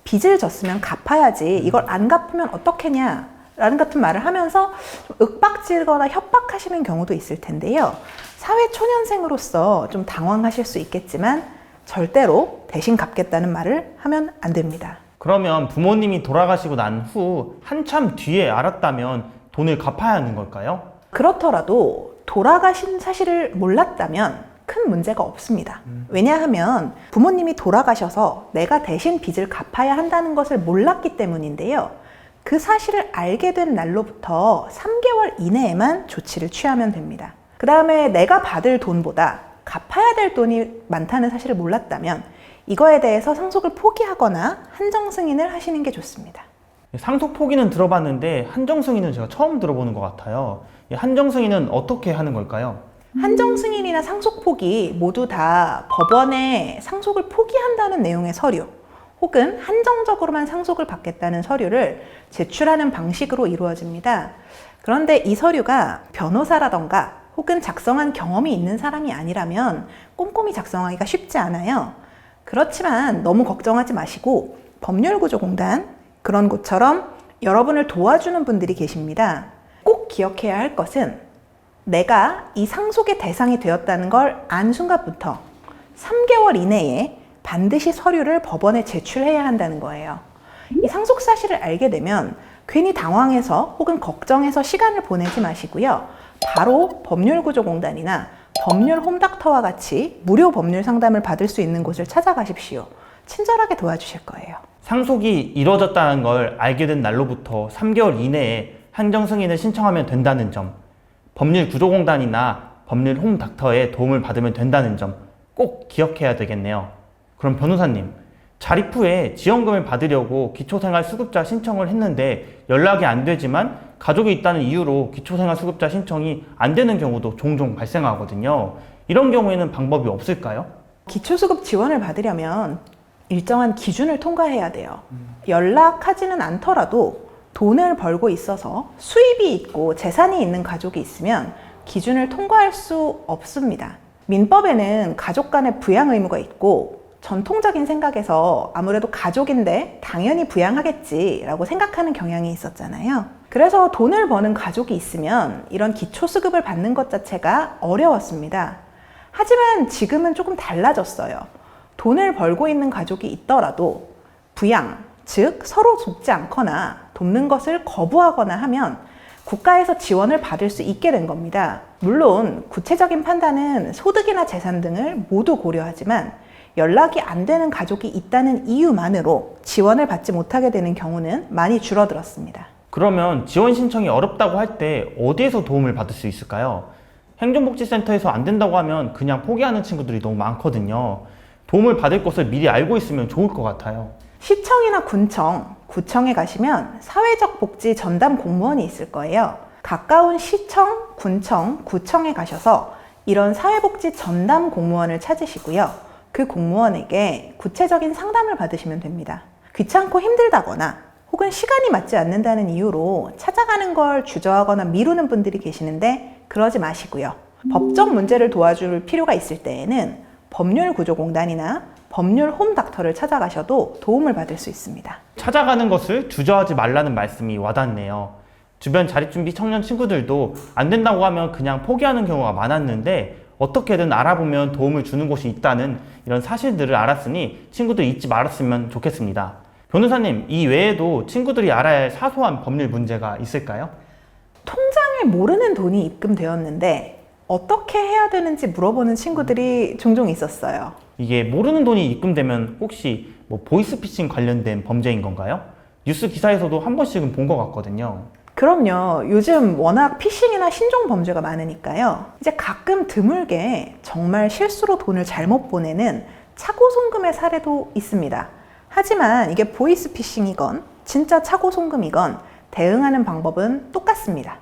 빚을 졌으면 갚아야지 이걸 안 갚으면 어떻겠냐 라는 같은 말을 하면서 좀 윽박지르거나 협박하시는 경우도 있을 텐데요. 사회 초년생으로서 좀 당황하실 수 있겠지만 절대로 대신 갚겠다는 말을 하면 안 됩니다. 그러면 부모님이 돌아가시고 난 후 한참 뒤에 알았다면 돈을 갚아야 하는 걸까요? 그렇더라도 돌아가신 사실을 몰랐다면 큰 문제가 없습니다. 왜냐하면 부모님이 돌아가셔서 내가 대신 빚을 갚아야 한다는 것을 몰랐기 때문인데요. 그 사실을 알게 된 날로부터 3개월 이내에만 조치를 취하면 됩니다. 그 다음에 내가 받을 돈보다 갚아야 될 돈이 많다는 사실을 몰랐다면 이거에 대해서 상속을 포기하거나 한정 승인을 하시는 게 좋습니다. 상속 포기는 들어봤는데 한정 승인은 제가 처음 들어보는 것 같아요. 이 한정 승인은 어떻게 하는 걸까요? 한정 승인이나 상속 포기 모두 다 법원에 상속을 포기한다는 내용의 서류 혹은 한정적으로만 상속을 받겠다는 서류를 제출하는 방식으로 이루어집니다. 그런데 이 서류가 변호사라던가 혹은 작성한 경험이 있는 사람이 아니라면 꼼꼼히 작성하기가 쉽지 않아요. 그렇지만 너무 걱정하지 마시고 법률구조공단 그런 곳처럼 여러분을 도와주는 분들이 계십니다. 꼭 기억해야 할 것은 내가 이 상속의 대상이 되었다는 걸 안 순간부터 3개월 이내에 반드시 서류를 법원에 제출해야 한다는 거예요. 이 상속 사실을 알게 되면 괜히 당황해서 혹은 걱정해서 시간을 보내지 마시고요. 바로 법률구조공단이나 법률홈닥터와 같이 무료 법률 상담을 받을 수 있는 곳을 찾아가십시오. 친절하게 도와주실 거예요. 상속이 이루어졌다는 걸 알게 된 날로부터 3개월 이내에 한정 승인을 신청하면 된다는 점, 법률구조공단이나 법률홈닥터의 도움을 받으면 된다는 점 꼭 기억해야 되겠네요. 그럼 변호사님, 자립 후에 지원금을 받으려고 기초생활수급자 신청을 했는데 연락이 안 되지만 가족이 있다는 이유로 기초생활수급자 신청이 안 되는 경우도 종종 발생하거든요. 이런 경우에는 방법이 없을까요? 기초수급 지원을 받으려면 일정한 기준을 통과해야 돼요. 연락하지는 않더라도 돈을 벌고 있어서 수입이 있고 재산이 있는 가족이 있으면 기준을 통과할 수 없습니다. 민법에는 가족 간의 부양 의무가 있고 전통적인 생각에서 아무래도 가족인데 당연히 부양하겠지라고 생각하는 경향이 있었잖아요. 그래서 돈을 버는 가족이 있으면 이런 기초수급을 받는 것 자체가 어려웠습니다. 하지만 지금은 조금 달라졌어요. 돈을 벌고 있는 가족이 있더라도 부양, 즉 서로 돕지 않거나 돕는 것을 거부하거나 하면 국가에서 지원을 받을 수 있게 된 겁니다. 물론 구체적인 판단은 소득이나 재산 등을 모두 고려하지만 연락이 안 되는 가족이 있다는 이유만으로 지원을 받지 못하게 되는 경우는 많이 줄어들었습니다. 그러면 지원 신청이 어렵다고 할 때 어디에서 도움을 받을 수 있을까요? 행정복지센터에서 안 된다고 하면 그냥 포기하는 친구들이 너무 많거든요. 도움을 받을 것을 미리 알고 있으면 좋을 것 같아요. 시청이나 군청, 구청에 가시면 사회적 복지 전담 공무원이 있을 거예요. 가까운 시청, 군청, 구청에 가셔서 이런 사회복지 전담 공무원을 찾으시고요. 그 공무원에게 구체적인 상담을 받으시면 됩니다. 귀찮고 힘들다거나 혹은 시간이 맞지 않는다는 이유로 찾아가는 걸 주저하거나 미루는 분들이 계시는데 그러지 마시고요. 법적 문제를 도와줄 필요가 있을 때에는 법률구조공단이나 법률홈닥터를 찾아가셔도 도움을 받을 수 있습니다. 찾아가는 것을 주저하지 말라는 말씀이 와닿네요. 주변 자립준비 청년 친구들도 안 된다고 하면 그냥 포기하는 경우가 많았는데 어떻게든 알아보면 도움을 주는 곳이 있다는 이런 사실들을 알았으니 친구들 잊지 말았으면 좋겠습니다. 변호사님, 이 외에도 친구들이 알아야 할 사소한 법률 문제가 있을까요? 통장에 모르는 돈이 입금되었는데 어떻게 해야 되는지 물어보는 친구들이 종종 있었어요. 이게 모르는 돈이 입금되면 혹시 뭐 보이스피싱 관련된 범죄인 건가요? 뉴스 기사에서도 한 번씩은 본 것 같거든요. 그럼요. 요즘 워낙 피싱이나 신종 범죄가 많으니까요. 이제 가끔 드물게 정말 실수로 돈을 잘못 보내는 차고 송금의 사례도 있습니다. 하지만 이게 보이스피싱이건 진짜 차고 송금이건 대응하는 방법은 똑같습니다.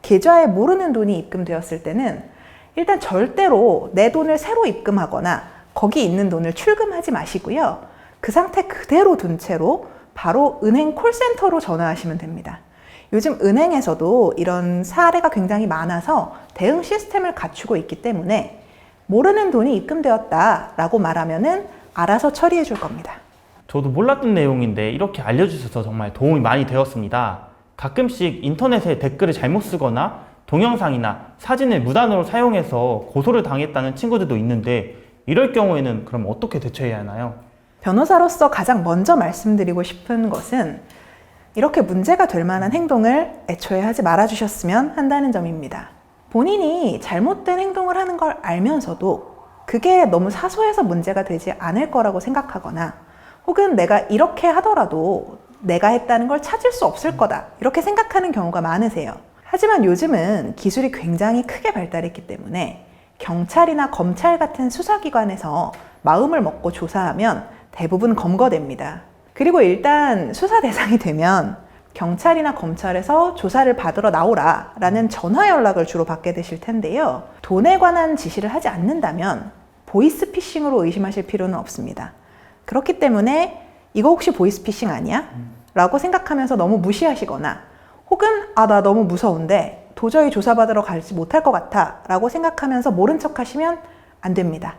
계좌에 모르는 돈이 입금되었을 때는 일단 절대로 내 돈을 새로 입금하거나 거기 있는 돈을 출금하지 마시고요. 그 상태 그대로 둔 채로 바로 은행 콜센터로 전화하시면 됩니다. 요즘 은행에서도 이런 사례가 굉장히 많아서 대응 시스템을 갖추고 있기 때문에 모르는 돈이 입금되었다라고 말하면은 알아서 처리해 줄 겁니다. 저도 몰랐던 내용인데 이렇게 알려주셔서 정말 도움이 많이 되었습니다. 가끔씩 인터넷에 댓글을 잘못 쓰거나 동영상이나 사진을 무단으로 사용해서 고소를 당했다는 친구들도 있는데 이럴 경우에는 그럼 어떻게 대처해야 하나요? 변호사로서 가장 먼저 말씀드리고 싶은 것은 이렇게 문제가 될 만한 행동을 애초에 하지 말아주셨으면 한다는 점입니다. 본인이 잘못된 행동을 하는 걸 알면서도 그게 너무 사소해서 문제가 되지 않을 거라고 생각하거나 혹은 내가 이렇게 하더라도 내가 했다는 걸 찾을 수 없을 거다 이렇게 생각하는 경우가 많으세요. 하지만 요즘은 기술이 굉장히 크게 발달했기 때문에 경찰이나 검찰 같은 수사기관에서 마음을 먹고 조사하면 대부분 검거됩니다. 그리고 일단 수사 대상이 되면 경찰이나 검찰에서 조사를 받으러 나오라 라는 전화 연락을 주로 받게 되실 텐데요. 돈에 관한 지시를 하지 않는다면 보이스피싱으로 의심하실 필요는 없습니다. 그렇기 때문에 이거 혹시 보이스피싱 아니야? 라고 생각하면서 너무 무시하시거나 혹은 나 너무 무서운데 도저히 조사받으러 가지 못할 것 같아 라고 생각하면서 모른 척 하시면 안 됩니다.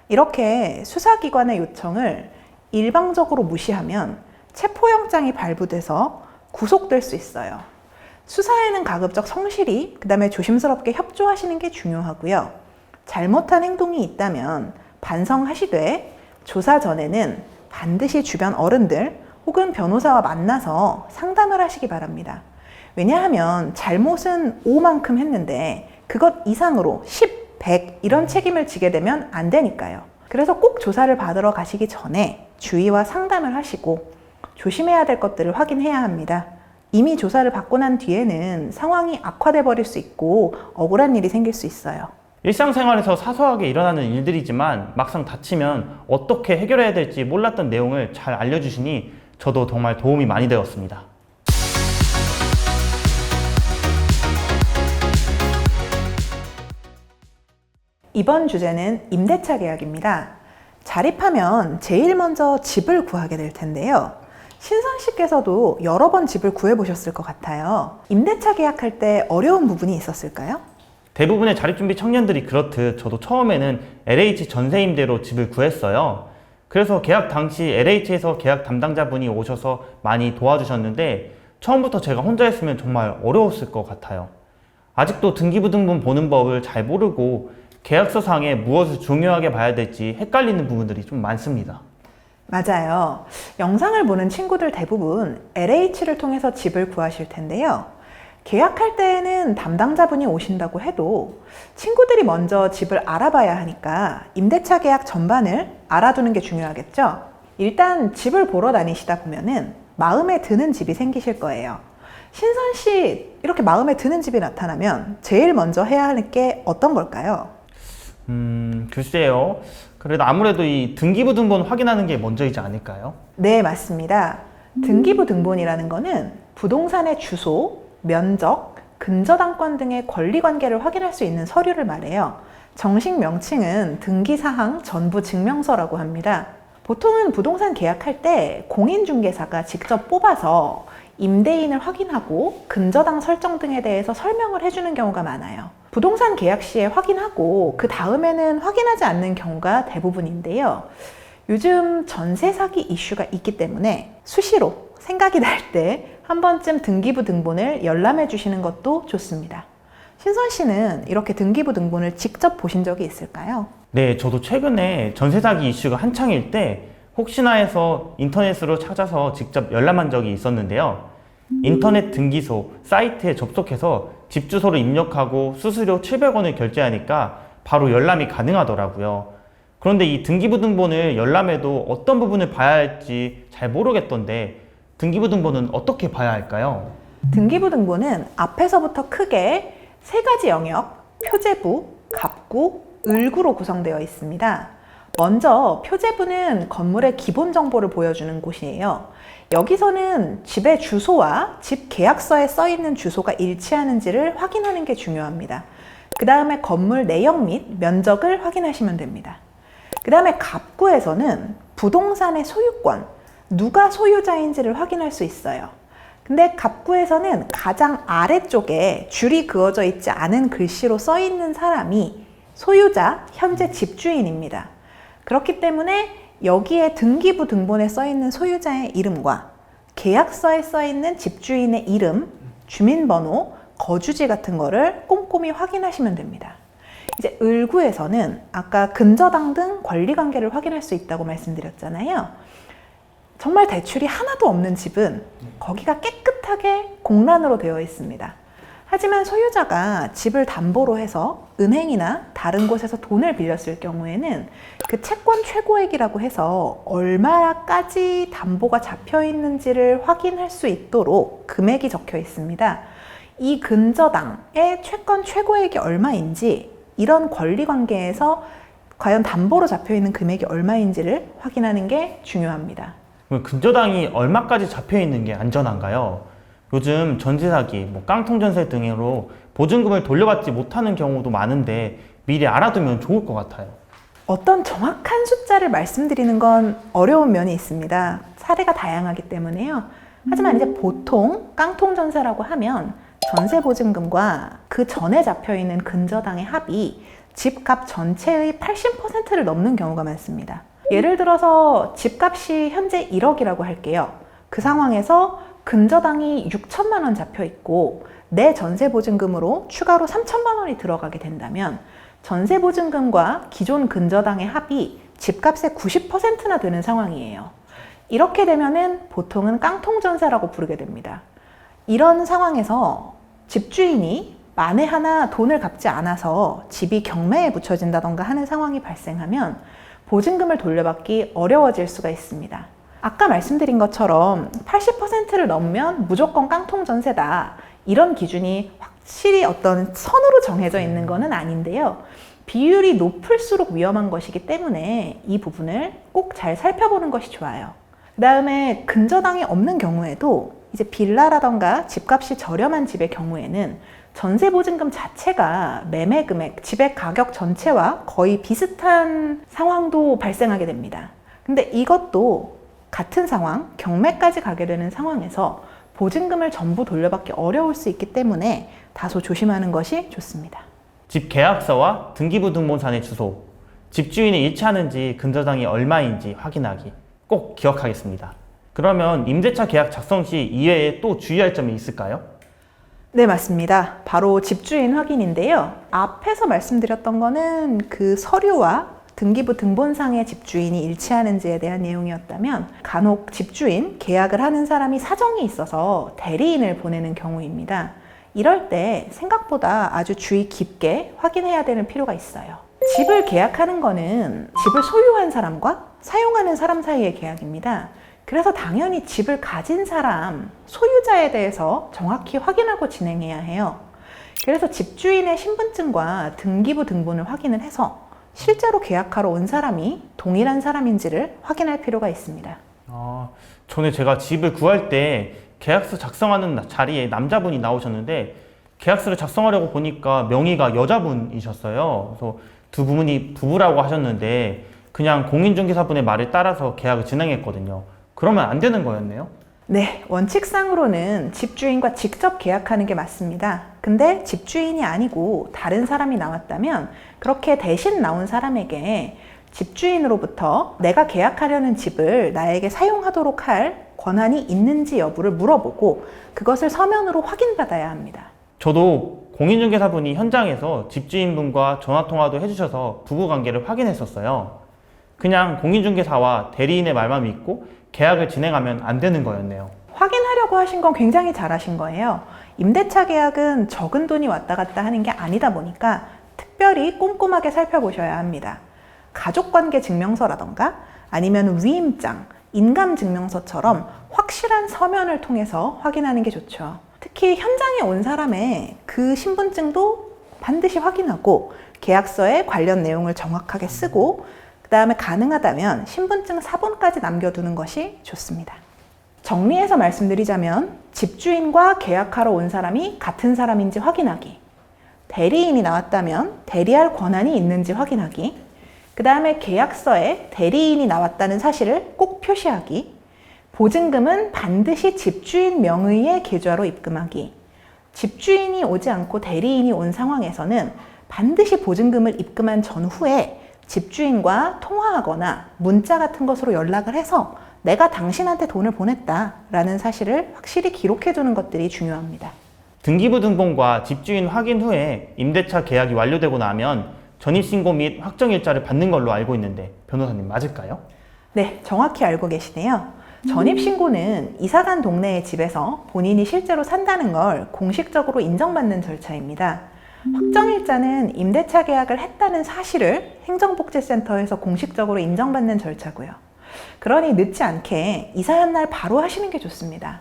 이렇게 수사기관의 요청을 일방적으로 무시하면 체포영장이 발부돼서 구속될 수 있어요. 수사에는 가급적 성실히 그다음에 조심스럽게 협조하시는 게 중요하고요. 잘못한 행동이 있다면 반성하시되 조사 전에는 반드시 주변 어른들 혹은 변호사와 만나서 상담을 하시기 바랍니다. 왜냐하면 잘못은 5만큼 했는데 그것 이상으로 10, 100 이런 책임을 지게 되면 안 되니까요. 그래서 꼭 조사를 받으러 가시기 전에 주의와 상담을 하시고 조심해야 될 것들을 확인해야 합니다. 이미 조사를 받고 난 뒤에는 상황이 악화돼 버릴 수 있고 억울한 일이 생길 수 있어요. 일상생활에서 사소하게 일어나는 일들이지만 막상 다치면 어떻게 해결해야 될지 몰랐던 내용을 잘 알려주시니 저도 정말 도움이 많이 되었습니다. 이번 주제는 임대차 계약입니다. 자립하면 제일 먼저 집을 구하게 될 텐데요. 신선 씨께서도 여러 번 집을 구해보셨을 것 같아요. 임대차 계약할 때 어려운 부분이 있었을까요? 대부분의 자립준비 청년들이 그렇듯 저도 처음에는 LH 전세임대로 집을 구했어요. 그래서 계약 당시 LH에서 계약 담당자분이 오셔서 많이 도와주셨는데 처음부터 제가 혼자 했으면 정말 어려웠을 것 같아요. 아직도 등기부등본 보는 법을 잘 모르고 계약서상에 무엇을 중요하게 봐야 될지 헷갈리는 부분들이 좀 많습니다. 맞아요. 영상을 보는 친구들 대부분 LH를 통해서 집을 구하실 텐데요. 계약할 때에는 담당자분이 오신다고 해도 친구들이 먼저 집을 알아봐야 하니까 임대차 계약 전반을 알아두는 게 중요하겠죠. 일단 집을 보러 다니시다 보면은 마음에 드는 집이 생기실 거예요. 신선 씨, 이렇게 마음에 드는 집이 나타나면 제일 먼저 해야 하는 게 어떤 걸까요? 글쎄요. 그래도 아무래도 이 등기부등본 확인하는 게 먼저이지 않을까요? 네, 맞습니다. 등기부등본이라는 거는 부동산의 주소, 면적, 근저당권 등의 권리관계를 확인할 수 있는 서류를 말해요. 정식 명칭은 등기사항 전부증명서라고 합니다. 보통은 부동산 계약할 때 공인중개사가 직접 뽑아서 임대인을 확인하고 근저당 설정 등에 대해서 설명을 해주는 경우가 많아요. 부동산 계약 시에 확인하고 그 다음에는 확인하지 않는 경우가 대부분인데요. 요즘 전세 사기 이슈가 있기 때문에 수시로 생각이 날 때 한 번쯤 등기부 등본을 열람해 주시는 것도 좋습니다. 신선 씨는 이렇게 등기부 등본을 직접 보신 적이 있을까요? 네, 저도 최근에 전세 사기 이슈가 한창일 때 혹시나 해서 인터넷으로 찾아서 직접 열람한 적이 있었는데요. 인터넷 등기소 사이트에 접속해서 집 주소를 입력하고 수수료 700원을 결제하니까 바로 열람이 가능하더라고요. 그런데 이 등기부등본을 열람해도 어떤 부분을 봐야 할지 잘 모르겠던데 등기부등본은 어떻게 봐야 할까요? 등기부등본은 앞에서부터 크게 세 가지 영역, 표제부, 갑구, 을구로 구성되어 있습니다. 먼저 표제부는 건물의 기본 정보를 보여주는 곳이에요. 여기서는 집의 주소와 집 계약서에 써 있는 주소가 일치하는지를 확인하는 게 중요합니다. 그 다음에 건물 내역 및 면적을 확인하시면 됩니다. 그 다음에 갑구에서는 부동산의 소유권, 누가 소유자인지를 확인할 수 있어요. 근데 갑구에서는 가장 아래쪽에 줄이 그어져 있지 않은 글씨로 써 있는 사람이 소유자, 현재 집주인입니다. 그렇기 때문에 여기에 등기부 등본에 써 있는 소유자의 이름과 계약서에 써 있는 집주인의 이름, 주민번호, 거주지 같은 거를 꼼꼼히 확인하시면 됩니다. 이제 을구에서는 아까 근저당 등 권리관계를 확인할 수 있다고 말씀드렸잖아요. 정말 대출이 하나도 없는 집은 거기가 깨끗하게 공란으로 되어 있습니다. 하지만 소유자가 집을 담보로 해서 은행이나 다른 곳에서 돈을 빌렸을 경우에는 그 채권 최고액이라고 해서 얼마까지 담보가 잡혀 있는지를 확인할 수 있도록 금액이 적혀 있습니다. 이 근저당의 채권 최고액이 얼마인지 이런 권리 관계에서 과연 담보로 잡혀 있는 금액이 얼마인지를 확인하는 게 중요합니다. 근저당이 얼마까지 잡혀 있는 게 안전한가요? 요즘 전세 사기, 깡통 전세 등으로 보증금을 돌려받지 못하는 경우도 많은데 미리 알아두면 좋을 것 같아요. 어떤 정확한 숫자를 말씀드리는 건 어려운 면이 있습니다. 사례가 다양하기 때문에요. 하지만 이제 보통 깡통 전세라고 하면 전세 보증금과 그 전에 잡혀 있는 근저당의 합이 집값 전체의 80%를 넘는 경우가 많습니다. 예를 들어서 집값이 현재 1억이라고 할게요. 그 상황에서 근저당이 6천만 원 잡혀 있고 내 전세 보증금으로 추가로 3천만 원이 들어가게 된다면 전세 보증금과 기존 근저당의 합이 집값의 90%나 되는 상황이에요. 이렇게 되면은 보통은 깡통 전세라고 부르게 됩니다. 이런 상황에서 집주인이 만에 하나 돈을 갚지 않아서 집이 경매에 붙여진다던가 하는 상황이 발생하면 보증금을 돌려받기 어려워질 수가 있습니다. 아까 말씀드린 것처럼 80%를 넘으면 무조건 깡통 전세다. 이런 기준이 확실히 어떤 선으로 정해져 있는 것은 아닌데요. 비율이 높을수록 위험한 것이기 때문에 이 부분을 꼭 잘 살펴보는 것이 좋아요. 그 다음에 근저당이 없는 경우에도 이제 빌라라던가 집값이 저렴한 집의 경우에는 전세 보증금 자체가 매매 금액, 집의 가격 전체와 거의 비슷한 상황도 발생하게 됩니다. 근데 이것도 같은 상황, 경매까지 가게 되는 상황에서 보증금을 전부 돌려받기 어려울 수 있기 때문에 다소 조심하는 것이 좋습니다. 집 계약서와 등기부등본상의 주소, 집주인이 일치하는지 근저당이 얼마인지 확인하기 꼭 기억하겠습니다. 그러면 임대차 계약 작성 시 이외에 또 주의할 점이 있을까요? 네, 맞습니다. 바로 집주인 확인인데요. 앞에서 말씀드렸던 거는 그 서류와 등기부 등본상의 집주인이 일치하는지에 대한 내용이었다면 간혹 집주인, 계약을 하는 사람이 사정이 있어서 대리인을 보내는 경우입니다. 이럴 때 생각보다 아주 주의 깊게 확인해야 되는 필요가 있어요. 집을 계약하는 거는 집을 소유한 사람과 사용하는 사람 사이의 계약입니다. 그래서 당연히 집을 가진 사람, 소유자에 대해서 정확히 확인하고 진행해야 해요. 그래서 집주인의 신분증과 등기부 등본을 확인을 해서 실제로 계약하러 온 사람이 동일한 사람인지를 확인할 필요가 있습니다. 전에 제가 집을 구할 때 계약서 작성하는 자리에 남자분이 나오셨는데 계약서를 작성하려고 보니까 명의가 여자분이셨어요. 그래서 두 분이 부부라고 하셨는데 그냥 공인중개사분의 말을 따라서 계약을 진행했거든요. 그러면 안 되는 거였네요? 네, 원칙상으로는 집주인과 직접 계약하는 게 맞습니다. 근데 집주인이 아니고 다른 사람이 나왔다면 그렇게 대신 나온 사람에게 집주인으로부터 내가 계약하려는 집을 나에게 사용하도록 할 권한이 있는지 여부를 물어보고 그것을 서면으로 확인받아야 합니다. 저도 공인중개사분이 현장에서 집주인분과 전화통화도 해주셔서 부부관계를 확인했었어요. 그냥 공인중개사와 대리인의 말만 믿고 계약을 진행하면 안 되는 거였네요. 확인하려고 하신 건 굉장히 잘하신 거예요. 임대차 계약은 적은 돈이 왔다 갔다 하는 게 아니다 보니까 특별히 꼼꼼하게 살펴보셔야 합니다. 가족관계 증명서라던가 아니면 위임장, 인감증명서처럼 확실한 서면을 통해서 확인하는 게 좋죠. 특히 현장에 온 사람의 그 신분증도 반드시 확인하고 계약서에 관련 내용을 정확하게 쓰고 그 다음에 가능하다면 신분증 사본까지 남겨두는 것이 좋습니다. 정리해서 말씀드리자면 집주인과 계약하러 온 사람이 같은 사람인지 확인하기, 대리인이 나왔다면 대리할 권한이 있는지 확인하기, 그 다음에 계약서에 대리인이 나왔다는 사실을 꼭 표시하기, 보증금은 반드시 집주인 명의의 계좌로 입금하기, 집주인이 오지 않고 대리인이 온 상황에서는 반드시 보증금을 입금한 전후에 집주인과 통화하거나 문자 같은 것으로 연락을 해서 내가 당신한테 돈을 보냈다라는 사실을 확실히 기록해두는 것들이 중요합니다. 등기부 등본과 집주인 확인 후에 임대차 계약이 완료되고 나면 전입신고 및 확정일자를 받는 걸로 알고 있는데 변호사님 맞을까요? 네, 정확히 알고 계시네요. 전입신고는 이사간 동네의 집에서 본인이 실제로 산다는 걸 공식적으로 인정받는 절차입니다. 확정일자는 임대차 계약을 했다는 사실을 행정복지센터에서 공식적으로 인정받는 절차고요. 그러니 늦지 않게 이사한 날 바로 하시는 게 좋습니다.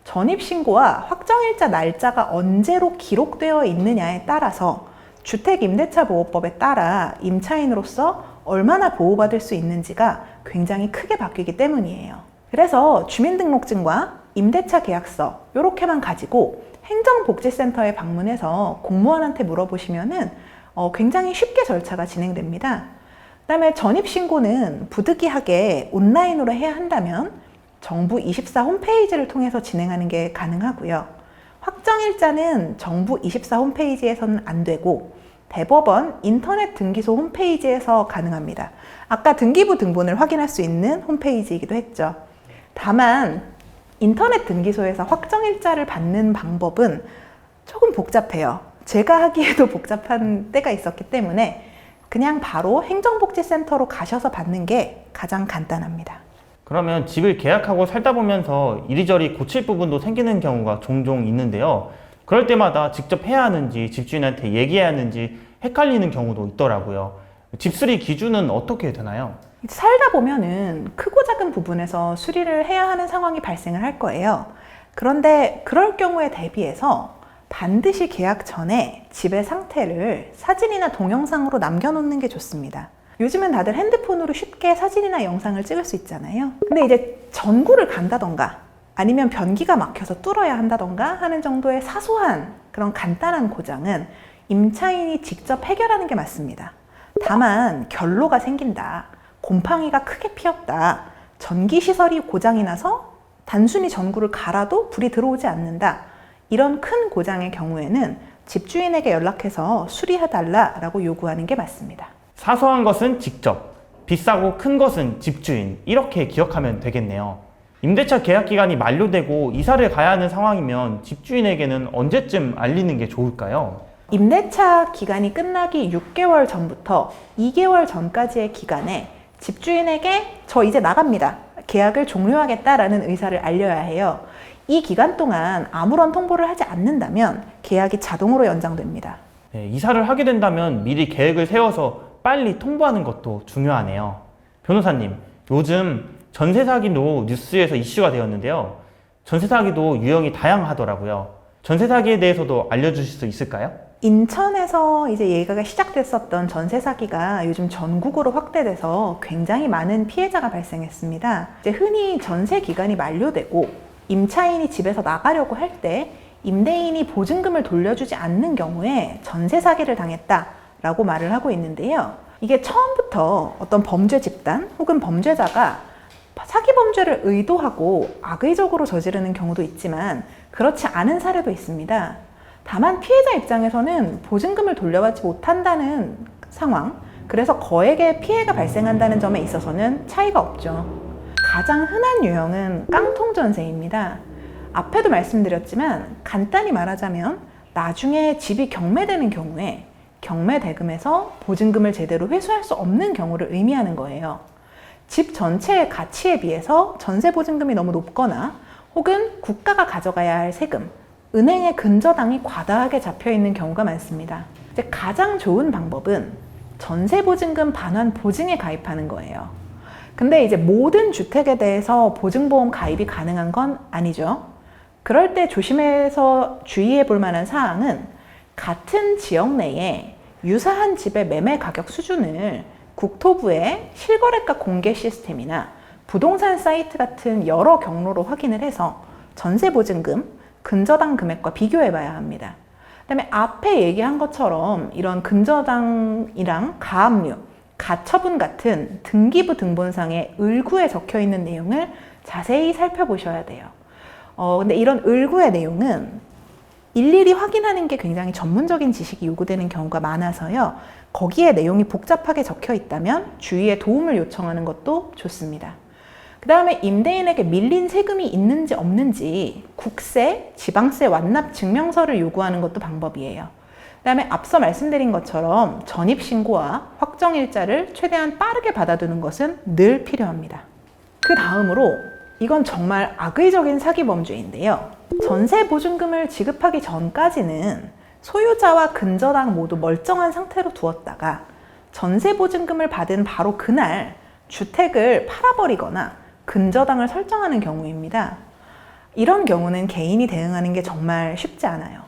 전입신고와 확정일자 날짜가 언제로 기록되어 있느냐에 따라서 주택임대차보호법에 따라 임차인으로서 얼마나 보호받을 수 있는지가 굉장히 크게 바뀌기 때문이에요. 그래서 주민등록증과 임대차 계약서 이렇게만 가지고 행정복지센터에 방문해서 공무원한테 물어보시면은 굉장히 쉽게 절차가 진행됩니다. 그다음에 전입신고는 부득이하게 온라인으로 해야 한다면 정부24 홈페이지를 통해서 진행하는 게 가능하고요. 확정일자는 정부24 홈페이지에서는 안 되고 대법원 인터넷 등기소 홈페이지에서 가능합니다. 아까 등기부 등본을 확인할 수 있는 홈페이지이기도 했죠. 다만 인터넷 등기소에서 확정일자를 받는 방법은 조금 복잡해요. 제가 하기에도 복잡한 때가 있었기 때문에 그냥 바로 행정복지센터로 가셔서 받는 게 가장 간단합니다. 그러면 집을 계약하고 살다 보면서 이리저리 고칠 부분도 생기는 경우가 종종 있는데요. 그럴 때마다 직접 해야 하는지 집주인한테 얘기해야 하는지 헷갈리는 경우도 있더라고요. 집수리 기준은 어떻게 되나요? 살다 보면은 크고 작은 부분에서 수리를 해야 하는 상황이 발생을 할 거예요. 그런데 그럴 경우에 대비해서 반드시 계약 전에 집의 상태를 사진이나 동영상으로 남겨놓는 게 좋습니다. 요즘은 다들 핸드폰으로 쉽게 사진이나 영상을 찍을 수 있잖아요. 근데 이제 전구를 간다던가 아니면 변기가 막혀서 뚫어야 한다던가 하는 정도의 사소한 그런 간단한 고장은 임차인이 직접 해결하는 게 맞습니다. 다만 결로가 생긴다, 곰팡이가 크게 피었다, 전기시설이 고장이 나서 단순히 전구를 갈아도 불이 들어오지 않는다, 이런 큰 고장의 경우에는 집주인에게 연락해서 수리해달라고 요구하는 게 맞습니다. 사소한 것은 직접, 비싸고 큰 것은 집주인, 이렇게 기억하면 되겠네요. 임대차 계약 기간이 만료되고 이사를 가야 하는 상황이면 집주인에게는 언제쯤 알리는 게 좋을까요? 임대차 기간이 끝나기 6개월 전부터 2개월 전까지의 기간에 집주인에게 저 이제 나갑니다, 계약을 종료하겠다라는 의사를 알려야 해요. 이 기간 동안 아무런 통보를 하지 않는다면 계약이 자동으로 연장됩니다. 네, 이사를 하게 된다면 미리 계획을 세워서 빨리 통보하는 것도 중요하네요. 변호사님, 요즘 전세 사기도 뉴스에서 이슈가 되었는데요. 전세 사기도 유형이 다양하더라고요. 전세 사기에 대해서도 알려주실 수 있을까요? 인천에서 이제 얘기가 시작됐었던 전세 사기가 요즘 전국으로 확대돼서 굉장히 많은 피해자가 발생했습니다. 이제 흔히 전세 기간이 만료되고 임차인이 집에서 나가려고 할 때 임대인이 보증금을 돌려주지 않는 경우에 전세 사기를 당했다라고 말을 하고 있는데요. 이게 처음부터 어떤 범죄 집단 혹은 범죄자가 사기 범죄를 의도하고 악의적으로 저지르는 경우도 있지만 그렇지 않은 사례도 있습니다. 다만 피해자 입장에서는 보증금을 돌려받지 못한다는 상황, 그래서 거액의 피해가 발생한다는 점에 있어서는 차이가 없죠. 가장 흔한 유형은 깡통 전세입니다. 앞에도 말씀드렸지만 간단히 말하자면 나중에 집이 경매되는 경우에 경매대금에서 보증금을 제대로 회수할 수 없는 경우를 의미하는 거예요. 집 전체의 가치에 비해서 전세 보증금이 너무 높거나 혹은 국가가 가져가야 할 세금, 은행의 근저당이 과다하게 잡혀 있는 경우가 많습니다. 이제 가장 좋은 방법은 전세보증금 반환 보증에 가입하는 거예요. 근데 이제 모든 주택에 대해서 보증보험 가입이 가능한 건 아니죠. 그럴 때 조심해서 주의해 볼 만한 사항은 같은 지역 내에 유사한 집의 매매 가격 수준을 국토부의 실거래가 공개 시스템이나 부동산 사이트 같은 여러 경로로 확인을 해서 전세보증금, 근저당 금액과 비교해 봐야 합니다. 그다음에 앞에 얘기한 것처럼 이런 근저당이랑 가압류, 가처분 같은 등기부 등본상의 을구에 적혀 있는 내용을 자세히 살펴보셔야 돼요. 근데 이런 을구의 내용은 일일이 확인하는 게 굉장히 전문적인 지식이 요구되는 경우가 많아서요. 거기에 내용이 복잡하게 적혀 있다면 주위에 도움을 요청하는 것도 좋습니다. 그 다음에 임대인에게 밀린 세금이 있는지 없는지 국세, 지방세 완납 증명서를 요구하는 것도 방법이에요. 그 다음에 앞서 말씀드린 것처럼 전입신고와 확정일자를 최대한 빠르게 받아두는 것은 늘 필요합니다. 그 다음으로 이건 정말 악의적인 사기범죄인데요. 전세보증금을 지급하기 전까지는 소유자와 근저당 모두 멀쩡한 상태로 두었다가 전세보증금을 받은 바로 그날 주택을 팔아버리거나 근저당을 설정하는 경우입니다. 이런 경우는 개인이 대응하는 게 정말 쉽지 않아요.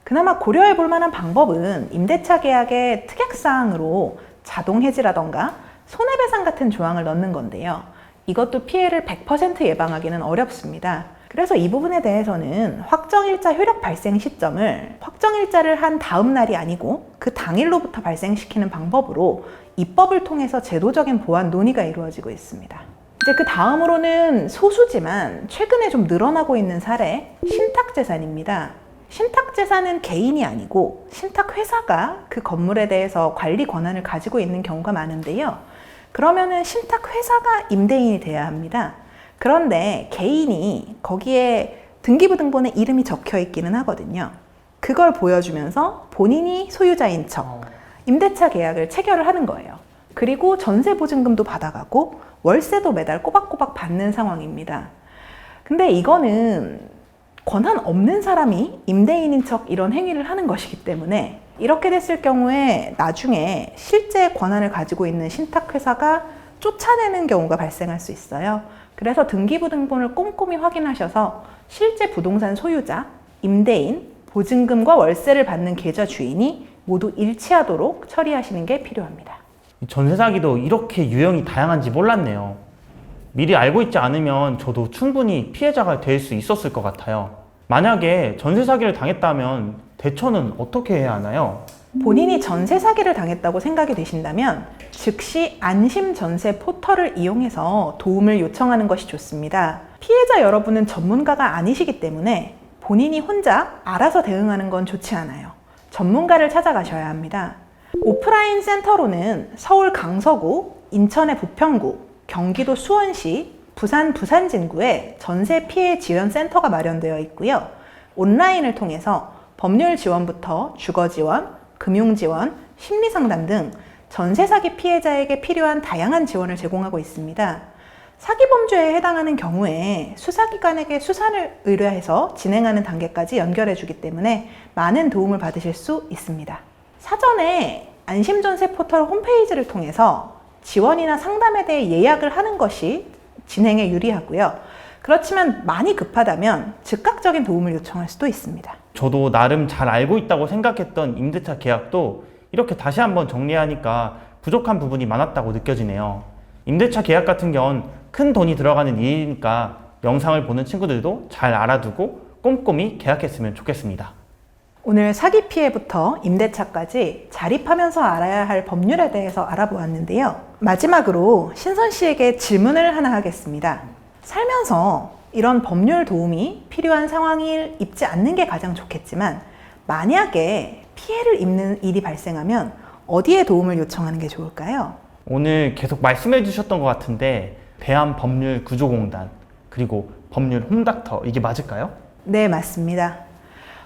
그나마 고려해 볼 만한 방법은 임대차 계약의 특약사항으로 자동해지라던가 손해배상 같은 조항을 넣는 건데요. 이것도 피해를 100% 예방하기는 어렵습니다. 그래서 이 부분에 대해서는 확정일자 효력 발생 시점을 확정일자를 한 다음 날이 아니고 그 당일로부터 발생시키는 방법으로 입법을 통해서 제도적인 보완 논의가 이루어지고 있습니다. 이제 그 다음으로는 소수지만 최근에 좀 늘어나고 있는 사례, 신탁재산입니다. 신탁재산은 개인이 아니고 신탁회사가 그 건물에 대해서 관리 권한을 가지고 있는 경우가 많은데요. 그러면은 신탁회사가 임대인이 돼야 합니다. 그런데 개인이 거기에 등기부 등본에 이름이 적혀 있기는 하거든요. 그걸 보여주면서 본인이 소유자인 척 임대차 계약을 체결을 하는 거예요. 그리고 전세보증금도 받아가고 월세도 매달 꼬박꼬박 받는 상황입니다. 근데 이거는 권한 없는 사람이 임대인인 척 이런 행위를 하는 것이기 때문에 이렇게 됐을 경우에 나중에 실제 권한을 가지고 있는 신탁회사가 쫓아내는 경우가 발생할 수 있어요. 그래서 등기부 등본을 꼼꼼히 확인하셔서 실제 부동산 소유자, 임대인, 보증금과 월세를 받는 계좌 주인이 모두 일치하도록 처리하시는 게 필요합니다. 전세 사기도 이렇게 유형이 다양한지 몰랐네요. 미리 알고 있지 않으면 저도 충분히 피해자가 될 수 있었을 것 같아요. 만약에 전세 사기를 당했다면 대처는 어떻게 해야 하나요? 본인이 전세 사기를 당했다고 생각이 되신다면 즉시 안심 전세 포털을 이용해서 도움을 요청하는 것이 좋습니다. 피해자 여러분은 전문가가 아니시기 때문에 본인이 혼자 알아서 대응하는 건 좋지 않아요. 전문가를 찾아가셔야 합니다. 오프라인 센터로는 서울 강서구, 인천의 부평구, 경기도 수원시, 부산 부산진구에 전세 피해 지원 센터가 마련되어 있고요. 온라인을 통해서 법률 지원부터 주거 지원, 금융 지원, 심리 상담 등 전세 사기 피해자에게 필요한 다양한 지원을 제공하고 있습니다. 사기 범죄에 해당하는 경우에 수사기관에게 수사를 의뢰해서 진행하는 단계까지 연결해 주기 때문에 많은 도움을 받으실 수 있습니다. 사전에 안심전세 포털 홈페이지를 통해서 지원이나 상담에 대해 예약을 하는 것이 진행에 유리하고요. 그렇지만 많이 급하다면 즉각적인 도움을 요청할 수도 있습니다. 저도 나름 잘 알고 있다고 생각했던 임대차 계약도 이렇게 다시 한번 정리하니까 부족한 부분이 많았다고 느껴지네요. 임대차 계약 같은 건 큰 돈이 들어가는 일이니까 영상을 보는 친구들도 잘 알아두고 꼼꼼히 계약했으면 좋겠습니다. 오늘 사기 피해부터 임대차까지 자립하면서 알아야 할 법률에 대해서 알아보았는데요. 마지막으로 신선 씨에게 질문을 하나 하겠습니다. 살면서 이런 법률 도움이 필요한 상황을 입지 않는 게 가장 좋겠지만 만약에 피해를 입는 일이 발생하면 어디에 도움을 요청하는 게 좋을까요? 오늘 계속 말씀해 주셨던 것 같은데 대한법률구조공단 그리고 법률 홈닥터 이게 맞을까요? 네, 맞습니다.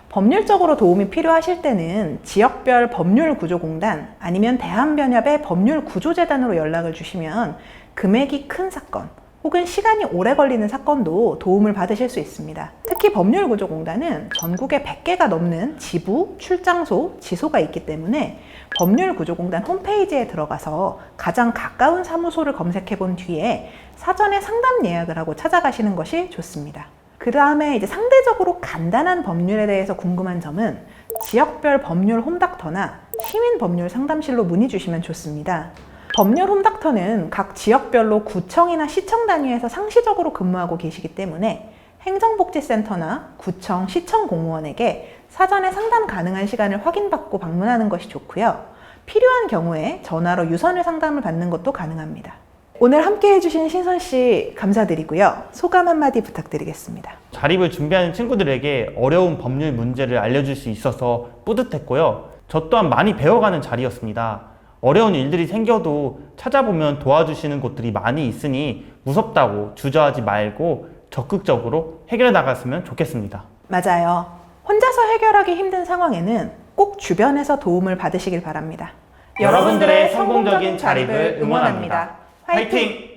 법률적으로 도움이 필요하실 때는 지역별 법률구조공단 아니면 대한변협의 법률구조재단으로 연락을 주시면 금액이 큰 사건 혹은 시간이 오래 걸리는 사건도 도움을 받으실 수 있습니다. 특히 법률구조공단은 전국에 100개가 넘는 지부, 출장소, 지소가 있기 때문에 법률구조공단 홈페이지에 들어가서 가장 가까운 사무소를 검색해 본 뒤에 사전에 상담 예약을 하고 찾아가시는 것이 좋습니다. 그 다음에 이제 상대적으로 간단한 법률에 대해서 궁금한 점은 지역별 법률 홈닥터나 시민 법률 상담실로 문의 주시면 좋습니다. 법률 홈닥터는 각 지역별로 구청이나 시청 단위에서 상시적으로 근무하고 계시기 때문에 행정복지센터나 구청, 시청 공무원에게 사전에 상담 가능한 시간을 확인받고 방문하는 것이 좋고요. 필요한 경우에 전화로 유선을 상담을 받는 것도 가능합니다. 오늘 함께 해주신 신선 씨 감사드리고요. 소감 한마디 부탁드리겠습니다. 자립을 준비하는 친구들에게 어려운 법률 문제를 알려줄 수 있어서 뿌듯했고요. 저 또한 많이 배워가는 자리였습니다. 어려운 일들이 생겨도 찾아보면 도와주시는 곳들이 많이 있으니 무섭다고 주저하지 말고 적극적으로 해결해 나갔으면 좋겠습니다. 맞아요. 혼자서 해결하기 힘든 상황에는 꼭 주변에서 도움을 받으시길 바랍니다. 여러분들의 성공적인 자립을 응원합니다. 화이팅!